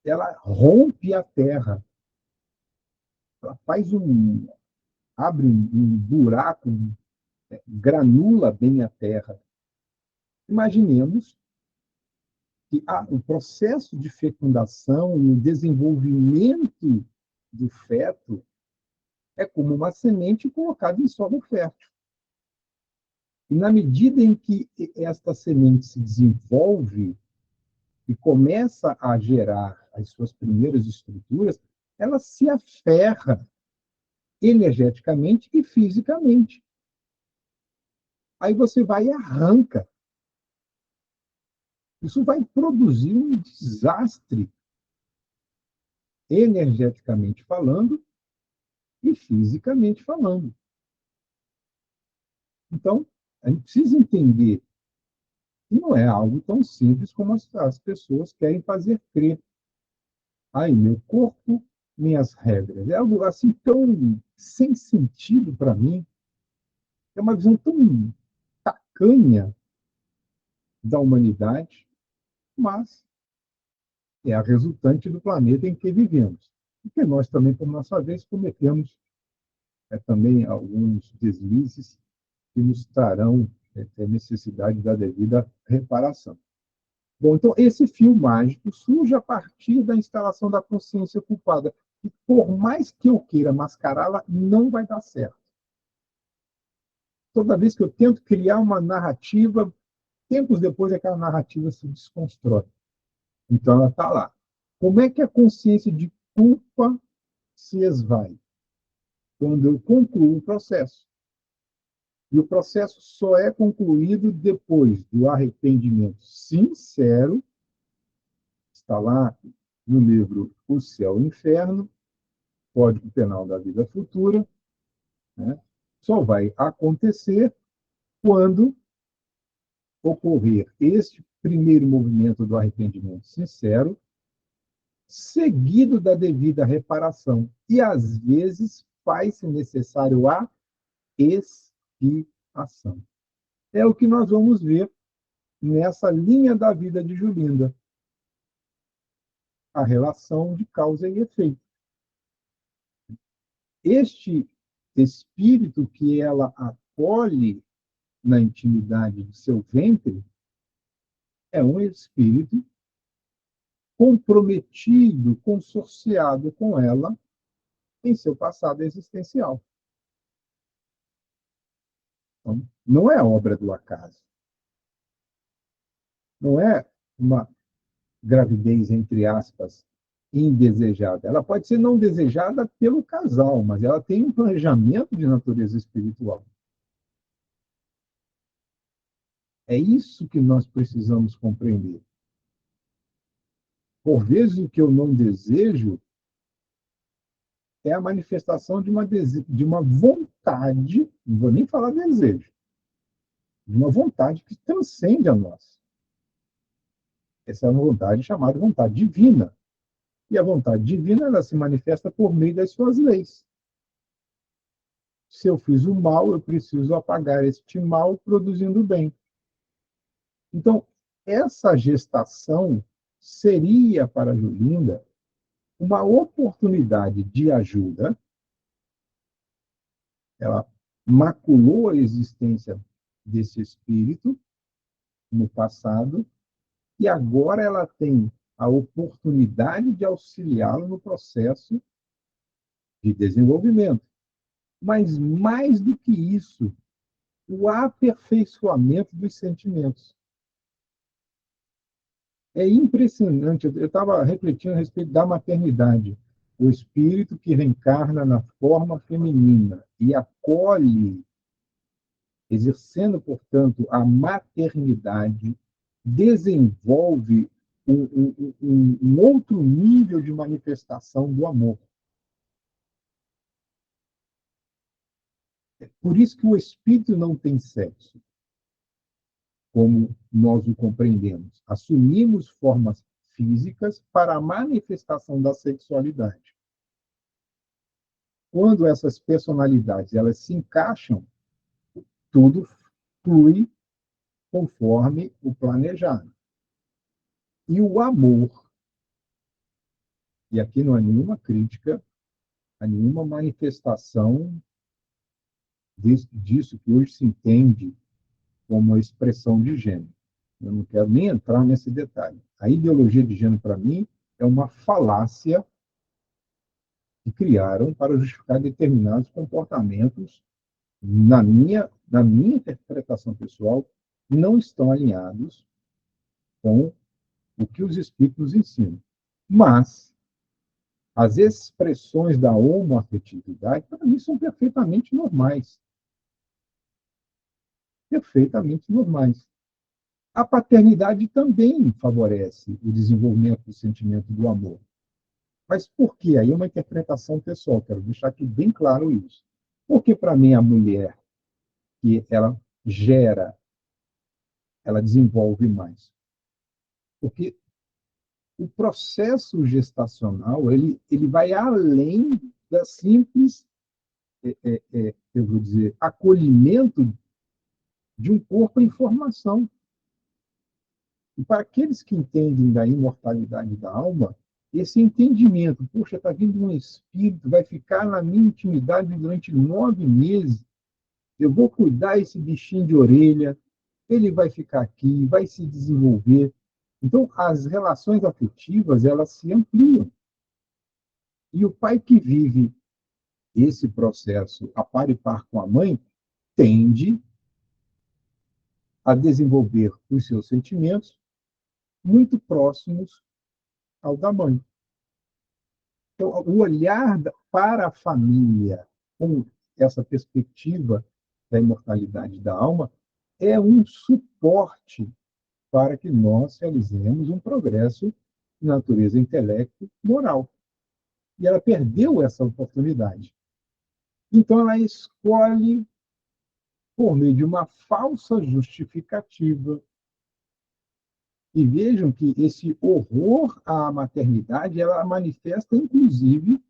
[SPEAKER 1] ela rompe a terra, ela abre um buraco, granula bem a terra. Imaginemos que o processo de fecundação e o desenvolvimento do feto é como uma semente colocada em solo fértil. E na medida em que esta semente se desenvolve e começa a gerar as suas primeiras estruturas, ela se aferra energeticamente e fisicamente. Aí você vai e arranca. Isso vai produzir um desastre, energeticamente falando e fisicamente falando. Então, a gente precisa entender que não é algo tão simples como as pessoas querem fazer crer. Ai, meu corpo, minhas regras. É algo assim tão sem sentido para mim. É uma visão tão tacanha da humanidade, mas é a resultante do planeta em que vivemos. Porque nós também, por nossa vez, cometemos também alguns deslizes que nos trarão necessidade da devida reparação. Bom, então, esse fio mágico surge a partir da instalação da consciência culpada. E por mais que eu queira mascará-la, não vai dar certo. Toda vez que eu tento criar uma narrativa, tempos depois aquela narrativa se desconstrói. Então, ela está lá. Como é que a consciência de culpa se esvai? Quando eu concluo o processo. E o processo só é concluído depois do arrependimento sincero, está lá no livro O Céu e o Inferno, Código Penal da Vida Futura, né? Só vai acontecer quando ocorrer este primeiro movimento do arrependimento sincero, seguido da devida reparação. E, às vezes, faz-se necessário a expiação. É o que nós vamos ver nessa linha da vida de Julinda. A relação de causa e efeito. Este espírito que ela acolhe na intimidade de seu ventre é um espírito comprometido, consorciado com ela em seu passado existencial. Então, não é obra do acaso. Não é uma gravidez, entre aspas, indesejada. Ela pode ser não desejada pelo casal, mas ela tem um planejamento de natureza espiritual. É isso que nós precisamos compreender. Por vezes, o que eu não desejo é a manifestação de uma vontade, não vou nem falar desejo, de uma vontade que transcende a nós. Essa é uma vontade chamada vontade divina. E a vontade divina, ela se manifesta por meio das suas leis. Se eu fiz o mal, eu preciso apagar este mal produzindo o bem. Então, essa gestação seria para a Julinda uma oportunidade de ajuda. Ela maculou a existência desse espírito no passado e agora ela tem a oportunidade de auxiliá-lo no processo de desenvolvimento. Mas, mais do que isso, o aperfeiçoamento dos sentimentos. É impressionante. Eu estava refletindo a respeito da maternidade. O espírito que reencarna na forma feminina e acolhe, exercendo, portanto, a maternidade, desenvolve um outro nível de manifestação do amor. Por isso que o espírito não tem sexo, como nós o compreendemos. Assumimos formas físicas para a manifestação da sexualidade. Quando essas personalidades elas se encaixam, tudo flui conforme o planejado. E o amor, e aqui não há nenhuma crítica, há nenhuma manifestação disso que hoje se entende como a expressão de gênero. Eu não quero nem entrar nesse detalhe. A ideologia de gênero, para mim, é uma falácia que criaram para justificar determinados comportamentos, na minha interpretação pessoal, não estão alinhados com o que os espíritos ensinam. Mas as expressões da homoafetividade, para mim, são perfeitamente normais. Perfeitamente normais. A paternidade também favorece o desenvolvimento do sentimento do amor. Mas por quê? Aí é uma interpretação pessoal, quero deixar aqui bem claro isso. Porque, para mim, a mulher, que ela gera, ela desenvolve mais? Porque o processo gestacional, ele vai além da simples, eu vou dizer, acolhimento de um corpo em formação. E para aqueles que entendem da imortalidade da alma, esse entendimento, poxa, está vindo um espírito, vai ficar na minha intimidade durante 9 meses, eu vou cuidar esse bichinho de orelha, ele vai ficar aqui, vai se desenvolver. Então, as relações afetivas, elas se ampliam. E o pai que vive esse processo a par e par com a mãe, tende a desenvolver os seus sentimentos muito próximos ao da mãe. Então, o olhar para a família com essa perspectiva da imortalidade da alma é um suporte para que nós realizemos um progresso de natureza intelecto moral. E ela perdeu essa oportunidade. Então, ela escolhe, por meio de uma falsa justificativa. E vejam que esse horror à maternidade, ela manifesta, inclusive,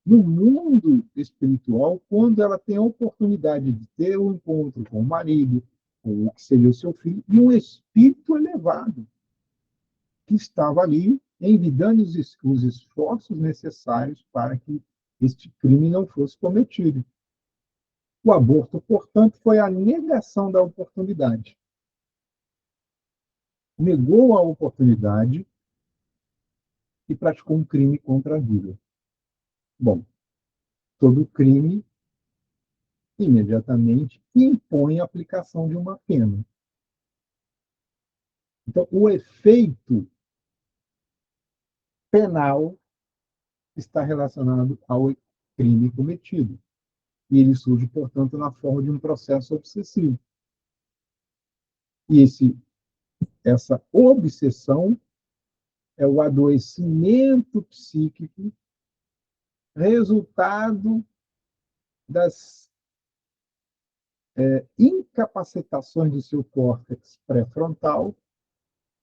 [SPEAKER 1] no mundo espiritual, quando ela tem a oportunidade de ter um encontro com o marido, com o que seria o seu filho, e um espírito elevado, que estava ali envidando os esforços necessários para que este crime não fosse cometido. O aborto, portanto, foi a negação da oportunidade. Negou a oportunidade e praticou um crime contra a vida. Bom, todo crime imediatamente impõe a aplicação de uma pena. Então, o efeito penal está relacionado ao crime cometido. E ele surge, portanto, na forma de um processo obsessivo. E essa obsessão é o adoecimento psíquico resultado das incapacitações do seu córtex pré-frontal,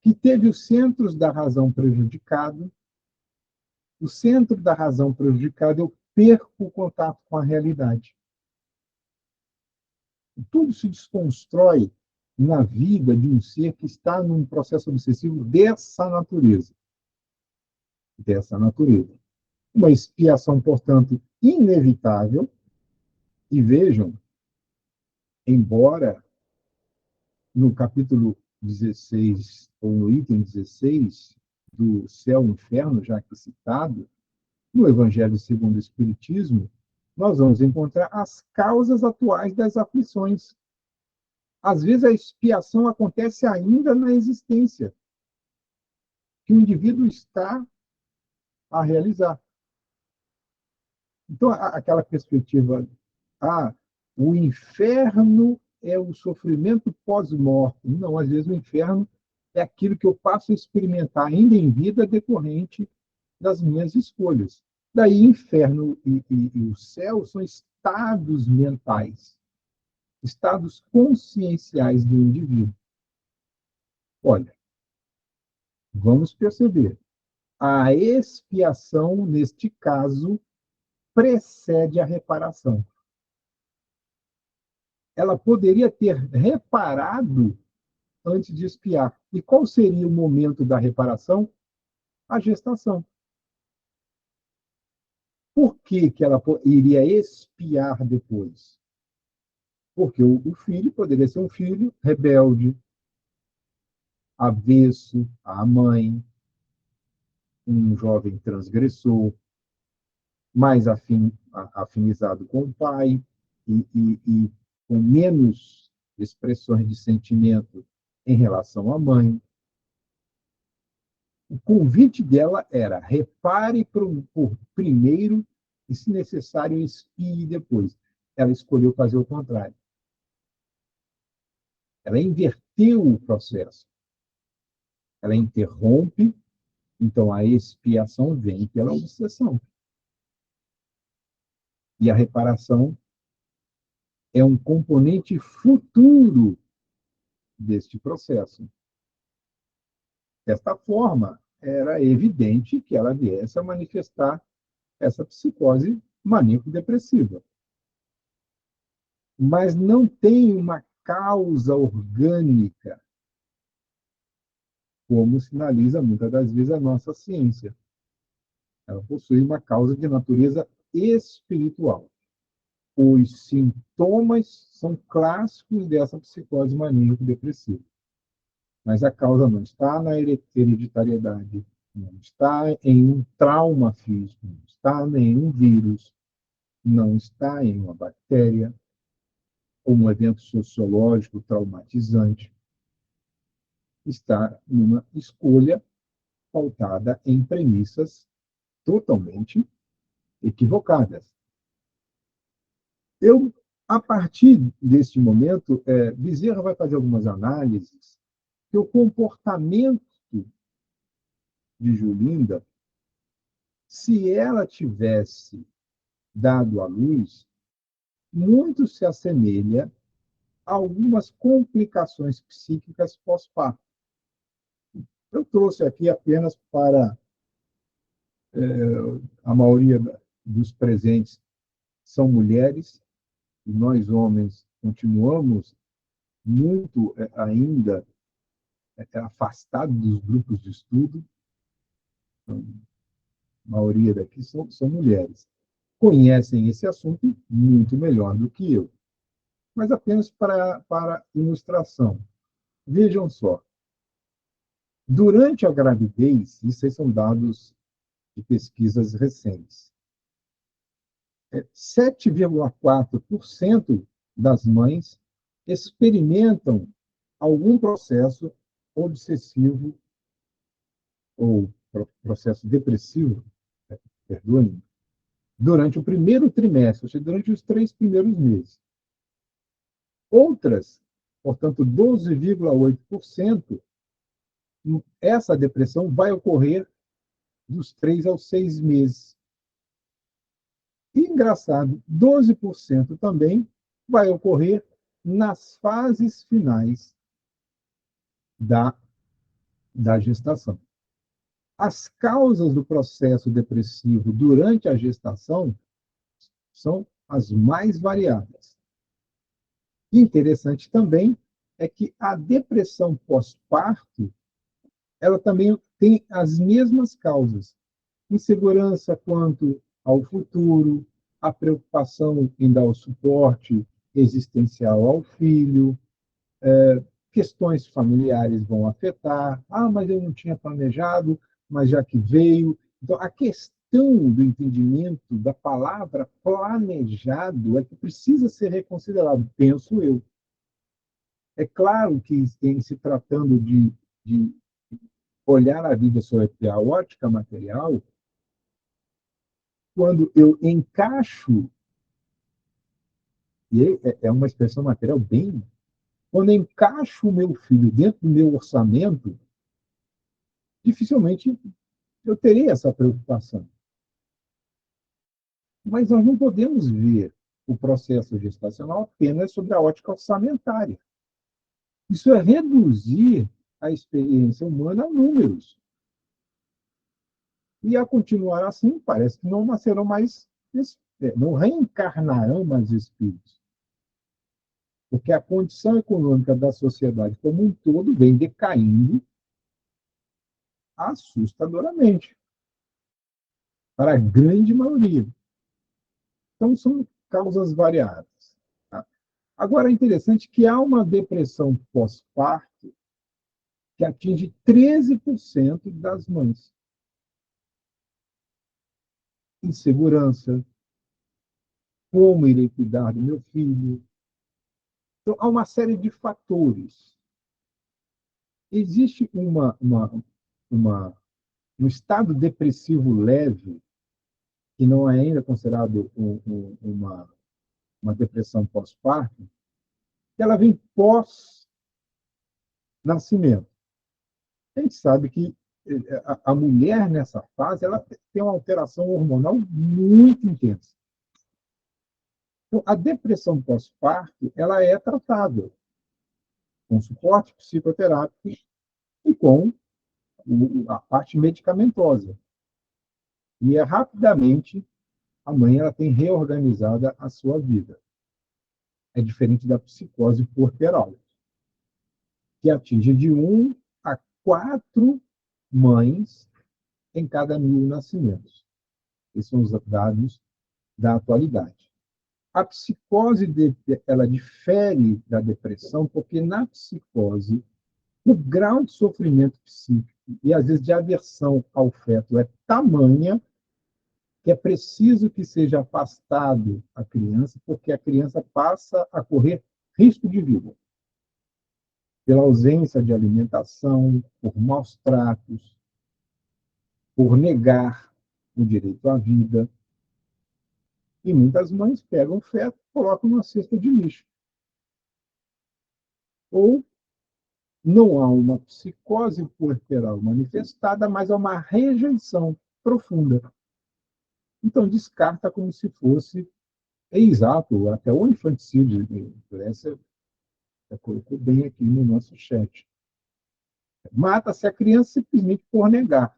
[SPEAKER 1] que teve os centros da razão prejudicado. O centro da razão prejudicado, eu perco o contato com a realidade. Tudo se desconstrói na vida de um ser que está num processo obsessivo dessa natureza. Dessa natureza. Uma expiação, portanto, inevitável. E vejam, embora no capítulo 16, ou no item 16, do céu e inferno, já que citado, no Evangelho segundo o Espiritismo, nós vamos encontrar as causas atuais das aflições. Às vezes a expiação acontece ainda na existência, que o indivíduo está a realizar. Então, aquela perspectiva, o inferno é o sofrimento pós-morte. Não, às vezes o inferno é aquilo que eu passo a experimentar ainda em vida decorrente das minhas escolhas. Daí, inferno e o céu são estados mentais, estados conscienciais do indivíduo. Olha, vamos perceber. A expiação, neste caso, precede a reparação. Ela poderia ter reparado antes de expiar. E qual seria o momento da reparação? A gestação. Por que ela iria expiar depois? Porque o filho poderia ser um filho rebelde, avesso à mãe, um jovem transgressor, mais afinizado com o pai e com menos expressões de sentimento em relação à mãe. O convite dela era: repare por primeiro e, se necessário, expie depois. Ela escolheu fazer o contrário. Ela inverteu o processo. Ela interrompe, então a expiação vem pela obsessão. E a reparação é um componente futuro deste processo. Desta forma, era evidente que ela viesse a manifestar essa psicose maníaco-depressiva. Mas não tem uma causa orgânica, como sinaliza muitas das vezes a nossa ciência. Ela possui uma causa de natureza espiritual. Os sintomas são clássicos dessa psicose maníaco-depressiva. Mas a causa não está na hereditariedade, não está em um trauma físico, não está em um vírus, não está em uma bactéria, ou um evento sociológico traumatizante. Está numa escolha pautada em premissas totalmente equivocadas. A partir deste momento, Bezerra vai fazer algumas análises que o comportamento de Julinda, se ela tivesse dado à luz, muito se assemelha a algumas complicações psíquicas pós-parto. Eu trouxe aqui apenas para a maioria dos presentes são mulheres, e nós, homens, continuamos muito ainda afastados dos grupos de estudo. Então, a maioria daqui são mulheres. Conhecem esse assunto muito melhor do que eu. Mas apenas para ilustração. Vejam só. Durante a gravidez, isso são dados de pesquisas recentes, 7,4% das mães experimentam algum processo obsessivo ou processo depressivo, perdoe, durante o primeiro trimestre, ou seja, durante os 3 primeiros meses. Outras, portanto, 12,8%, essa depressão vai ocorrer dos 3 aos 6 meses. E, engraçado, 12% também vai ocorrer nas fases finais da gestação. As causas do processo depressivo durante a gestação são as mais variadas. Interessante também é que a depressão pós-parto, ela também tem as mesmas causas. Insegurança quanto ao futuro, a preocupação em dar o suporte existencial ao filho, questões familiares vão afetar. Ah, mas eu não tinha planejado, mas já que veio. Então, a questão do entendimento da palavra planejado é que precisa ser reconsiderado, penso eu. É claro que, em se tratando de olhar a vida sob a ótica material, quando eu encaixo, e é uma expressão material bem. Quando eu encaixo o meu filho dentro do meu orçamento, dificilmente eu terei essa preocupação. Mas nós não podemos ver o processo gestacional apenas sobre a ótica orçamentária. Isso é reduzir a experiência humana a números. E a continuar assim, parece que não nascerão mais, não reencarnarão mais espíritos. Porque a condição econômica da sociedade como um todo vem decaindo assustadoramente, para a grande maioria. Então, são causas variadas. Tá? Agora, é interessante que há uma depressão pós-parto que atinge 13% das mães. Insegurança, como irei cuidar do meu filho. Então, há uma série de fatores. Existe um estado depressivo leve, que não é ainda considerado uma depressão pós-parto, que ela vem pós-nascimento. A gente sabe que a mulher, nessa fase, ela tem uma alteração hormonal muito intensa. Então, a depressão pós-parto, ela é tratável com suporte psicoterápico e com a parte medicamentosa. E rapidamente a mãe ela tem reorganizada a sua vida. É diferente da psicose puerperal, que atinge de 1 a 4 mães em cada 1.000 nascimentos. Esses são os dados da atualidade. A psicose ela difere da depressão porque na psicose o grau de sofrimento psíquico e às vezes de aversão ao feto é tamanha que é preciso que seja afastado a criança porque a criança passa a correr risco de vida pela ausência de alimentação, por maus tratos, por negar o direito à vida. E muitas mães pegam o feto e colocam numa cesta de lixo. Ou não há uma psicose puerperal manifestada, mas há uma rejeição profunda. Então, descarta como se fosse exato, até o infanticídio. Essa colocou bem aqui no nosso chat. Mata-se a criança simplesmente por negar.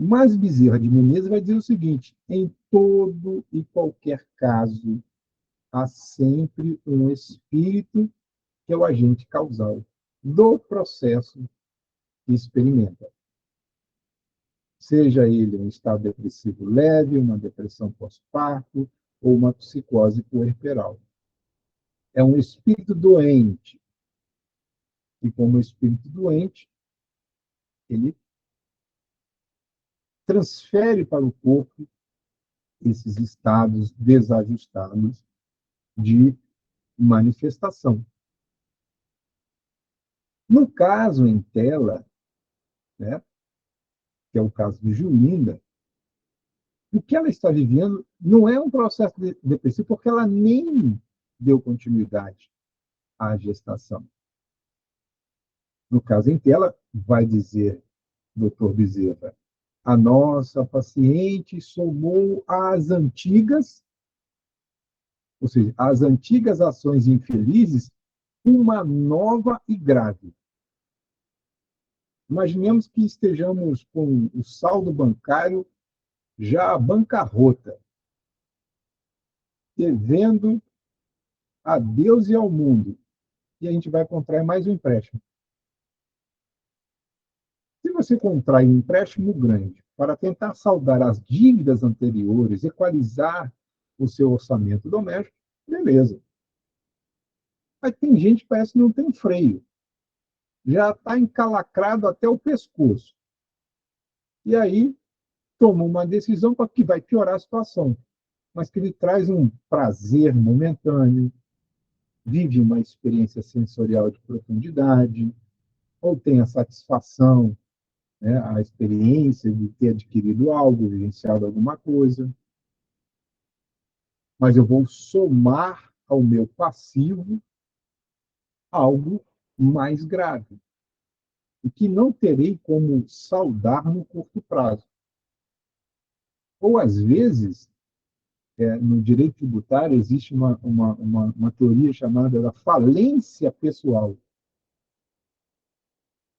[SPEAKER 1] Mas Bezerra de Menezes vai dizer o seguinte: em todo e qualquer caso, há sempre um espírito que é o agente causal do processo que experimenta. Seja ele um estado depressivo leve, uma depressão pós-parto ou uma psicose puerperal. É um espírito doente. E como espírito doente, ele transfere para o corpo esses estados desajustados de manifestação. No caso em tela, né, que é o caso de Julinda, o que ela está vivendo não é um processo depressivo, porque ela nem deu continuidade à gestação. No caso em que ela vai dizer, doutor Bezerra, a nossa paciente somou às antigas, ou seja, às antigas ações infelizes, uma nova e grave. Imaginemos que estejamos com o saldo bancário já à bancarrota, devendo a Deus e ao mundo, e a gente vai contrair mais um empréstimo. Se você contrai um empréstimo grande para tentar saldar as dívidas anteriores, equalizar o seu orçamento doméstico, beleza. Mas tem gente que parece que não tem freio. Já está encalacrado até o pescoço. E aí toma uma decisão que vai piorar a situação, mas que lhe traz um prazer momentâneo, vive uma experiência sensorial de profundidade, ou tem a satisfação, né, a experiência de ter adquirido algo, vivenciado alguma coisa, mas eu vou somar ao meu passivo algo mais grave, e que não terei como saldar no curto prazo. Ou, às vezes, no direito tributário, existe uma teoria chamada da falência pessoal.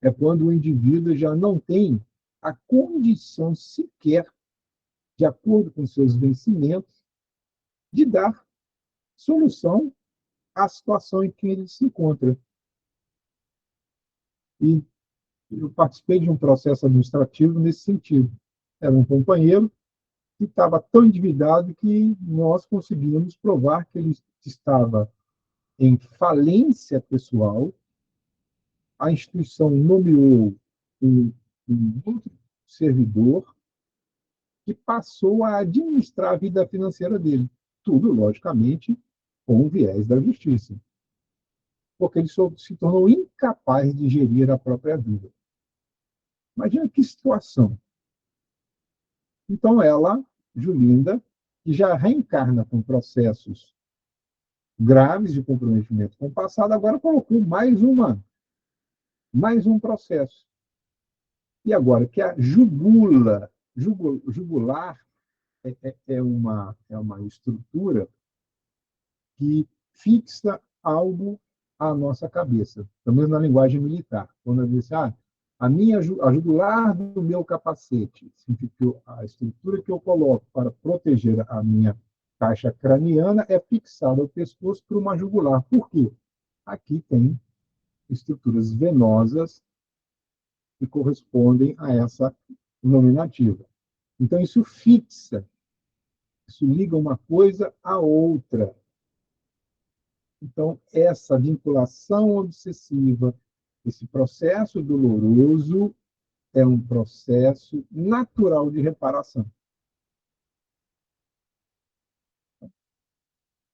[SPEAKER 1] É quando o indivíduo já não tem a condição sequer, de acordo com seus vencimentos, de dar solução à situação em que ele se encontra. E eu participei de um processo administrativo nesse sentido. Era um companheiro que estava tão endividado que nós conseguimos provar que ele estava em falência pessoal. A instituição nomeou um, um outro servidor que passou a administrar a vida financeira dele. Tudo, logicamente, com o viés da justiça. Porque ele se tornou incapaz de gerir a própria vida. Imagina que situação. Então, ela, Julinda, que já reencarna com processos graves de comprometimento com o passado, agora colocou mais um processo. E agora, que a jugular é uma estrutura que fixa algo à nossa cabeça, pelo menos na linguagem militar. Quando eu disse, a jugular do meu capacete, significa a estrutura que eu coloco para proteger a minha caixa craniana é fixada ao pescoço por uma jugular. Por quê? Aqui tem estruturas venosas que correspondem a essa nominativa. Então, isso fixa, isso liga uma coisa à outra. Então, essa vinculação obsessiva, esse processo doloroso, é um processo natural de reparação.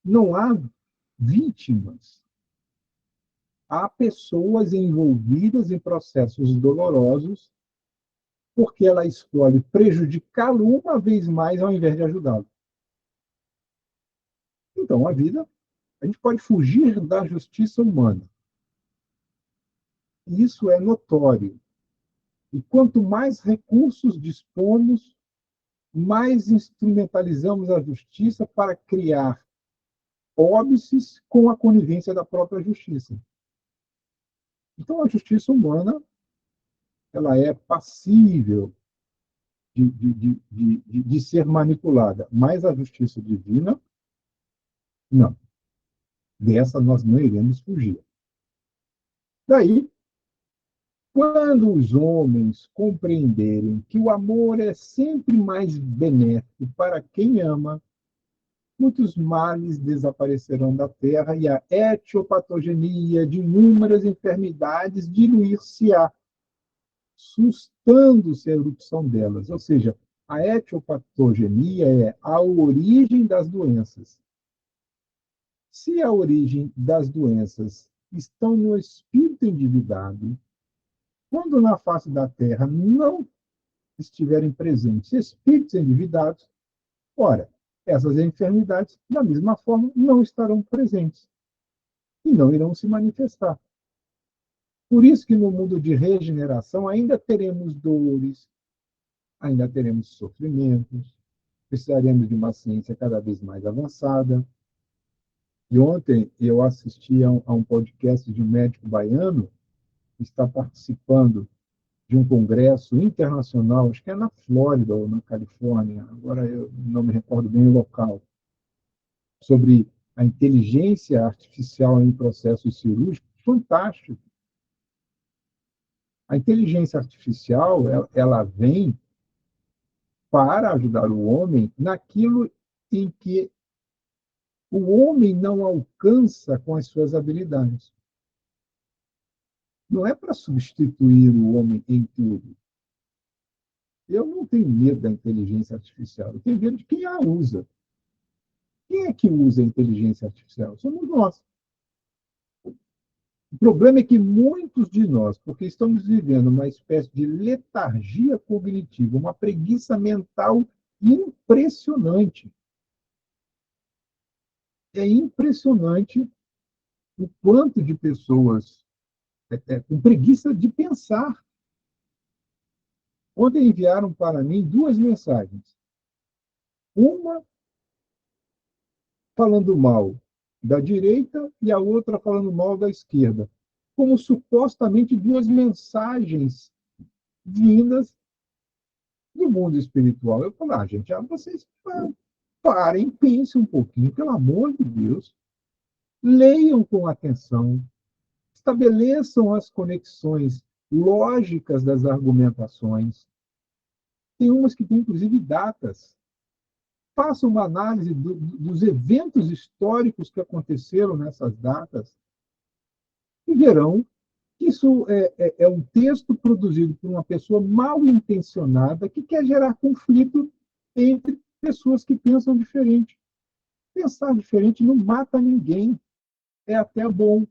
[SPEAKER 1] Não há vítimas. Há pessoas envolvidas em processos dolorosos porque ela escolhe prejudicá-lo uma vez mais ao invés de ajudá-lo. Então, a gente pode fugir da justiça humana. Isso é notório. E quanto mais recursos dispomos, mais instrumentalizamos a justiça para criar óbices com a conivência da própria justiça. Então, a justiça humana ela é passível de ser manipulada, mas a justiça divina, não. Dessa nós não iremos fugir. Daí, quando os homens compreenderem que o amor é sempre mais benéfico para quem ama, muitos males desaparecerão da terra e a etiopatogenia de inúmeras enfermidades diluir-se-á, sustando-se a erupção delas. Ou seja, a etiopatogenia é a origem das doenças. Se a origem das doenças estão no espírito endividado, quando na face da terra não estiverem presentes espíritos endividados, ora, essas enfermidades, da mesma forma, não estarão presentes e não irão se manifestar. Por isso que no mundo de regeneração ainda teremos dores, ainda teremos sofrimentos, precisaremos de uma ciência cada vez mais avançada. E ontem eu assisti a um podcast de um médico baiano que está participando de um congresso internacional, acho que é na Flórida ou na Califórnia, agora eu não me recordo bem o local, sobre a inteligência artificial em processos cirúrgicos. Fantástico. A inteligência artificial, ela vem para ajudar o homem naquilo em que o homem não alcança com as suas habilidades. Não é para substituir o homem em tudo. Eu não tenho medo da inteligência artificial, eu tenho medo de quem a usa. Quem é que usa a inteligência artificial? Somos nós. O problema é que muitos de nós, porque estamos vivendo uma espécie de letargia cognitiva, uma preguiça mental impressionante. É impressionante o quanto de pessoas com preguiça de pensar. Ontem enviaram para mim duas mensagens. Uma falando mal da direita e a outra falando mal da esquerda. Como supostamente duas mensagens vindas do mundo espiritual. Eu falo, gente, vocês parem, pensem um pouquinho, pelo amor de Deus, leiam com atenção, estabeleçam as conexões lógicas das argumentações. Tem umas que têm, inclusive, datas. Façam uma análise dos eventos históricos que aconteceram nessas datas e verão que isso é um texto produzido por uma pessoa mal intencionada que quer gerar conflito entre pessoas que pensam diferente. Pensar diferente não mata ninguém, é até bom,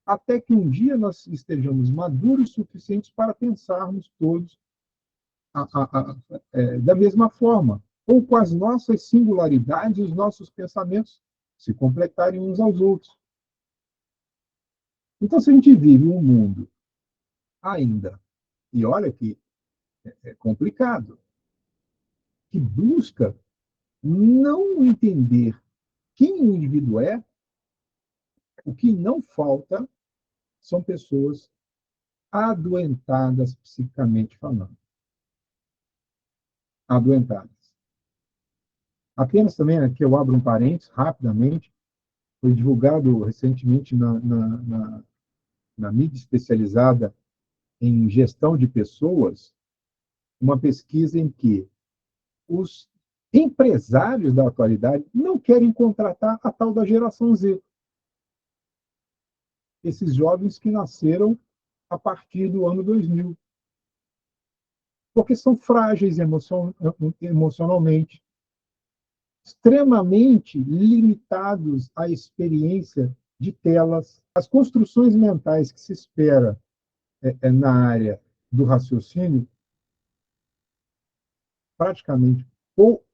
[SPEAKER 1] até que um dia nós estejamos maduros o suficientes para pensarmos todos da mesma forma, ou com as nossas singularidades e os nossos pensamentos se completarem uns aos outros. Então, se a gente vive um mundo ainda, e olha que é complicado, que busca não entender quem o indivíduo é, o que não falta são pessoas adoentadas psicamente falando. Adoentadas. Apenas também aqui eu abro um parênteses rapidamente, foi divulgado recentemente na mídia especializada em gestão de pessoas uma pesquisa em que os empresários da atualidade não querem contratar a tal da geração Z. Esses jovens que nasceram a partir do ano 2000. Porque são frágeis emocionalmente, extremamente limitados à experiência de telas. As construções mentais que se espera na área do raciocínio, praticamente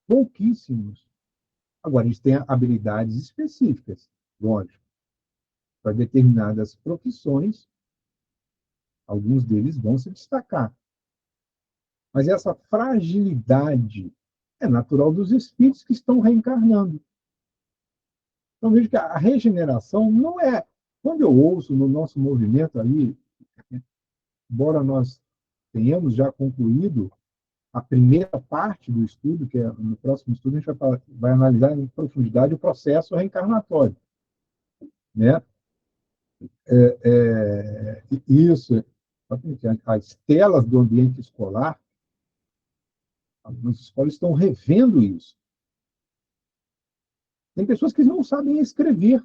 [SPEAKER 1] pouquíssimos. Agora, eles têm habilidades específicas, lógico, para determinadas profissões, alguns deles vão se destacar. Mas essa fragilidade é natural dos espíritos que estão reencarnando. Então, vejo que a regeneração não é... Quando eu ouço no nosso movimento ali, embora nós tenhamos já concluído a primeira parte do estudo, que é no próximo estudo a gente vai analisar em profundidade o processo reencarnatório. Né? Isso, as telas do ambiente escolar, algumas escolas estão revendo isso. Tem pessoas que não sabem escrever.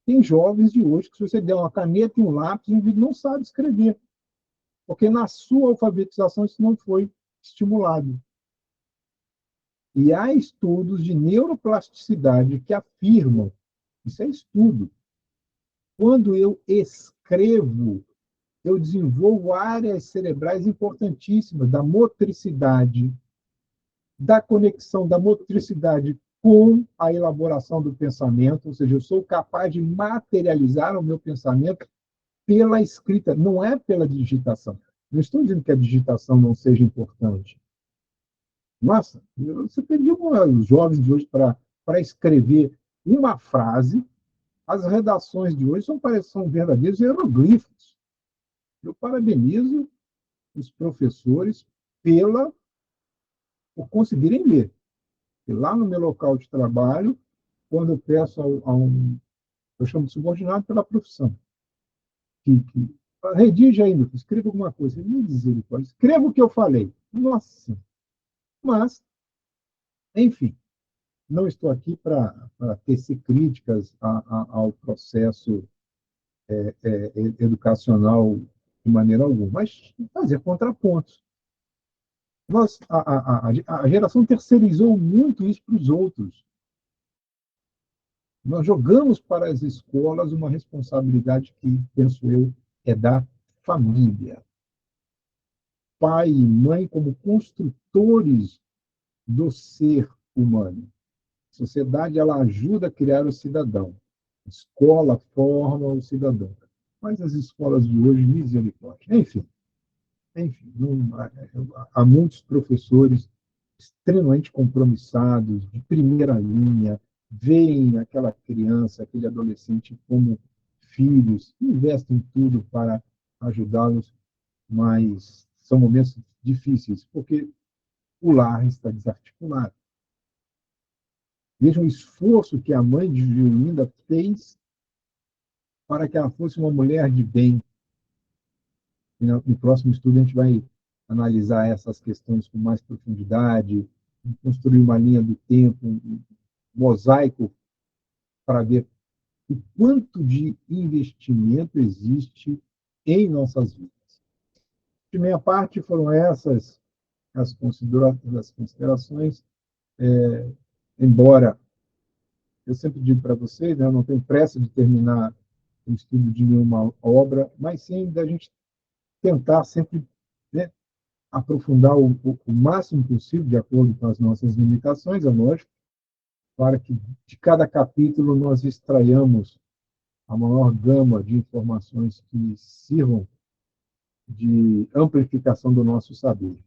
[SPEAKER 1] Tem jovens de hoje que, se você der uma caneta e um lápis, o indivíduo não sabe escrever. Porque na sua alfabetização isso não foi estimulado. E há estudos de neuroplasticidade que afirmam, isso é estudo, quando eu escrevo, eu desenvolvo áreas cerebrais importantíssimas da motricidade, da conexão da motricidade com a elaboração do pensamento, ou seja, eu sou capaz de materializar o meu pensamento pela escrita, não é pela digitação. Não estou dizendo que a digitação não seja importante. Nossa, você pediu os jovens de hoje para escrever uma frase, as redações de hoje são verdadeiros hieroglifos. Eu parabenizo os professores por conseguirem ler. E lá no meu local de trabalho, quando eu peço a um, eu chamo de subordinado pela profissão, que redige aí, escreva alguma coisa. Ele me diz, ele pode, escreva o que eu falei. Nossa! Mas, enfim, não estou aqui para tecer críticas ao processo educacional de maneira alguma, mas fazer contrapontos. A geração terceirizou muito isso para os outros. Nós jogamos para as escolas uma responsabilidade que, penso eu, é da família. Pai e mãe como construtores do ser humano. A sociedade ela ajuda a criar o cidadão. A escola forma o cidadão. Mas as escolas de hoje, misericórdia. Enfim não, há muitos professores extremamente compromissados, de primeira linha, veem aquela criança, aquele adolescente como filhos, investem tudo para ajudá-los, mas são momentos difíceis, porque o lar está desarticulado. Veja o esforço que a mãe de Violinda fez para que ela fosse uma mulher de bem. E no próximo estudo, a gente vai analisar essas questões com mais profundidade, construir uma linha do tempo, um mosaico, para ver o quanto de investimento existe em nossas vidas. De minha parte, foram essas as considerações, embora eu sempre digo para vocês, né, eu não tenho pressa de terminar o estudo de nenhuma obra, mas sim da gente tentar sempre, né, aprofundar o máximo possível, de acordo com as nossas limitações, é lógico, para que de cada capítulo nós extraiamos a maior gama de informações que sirvam de amplificação do nosso saber.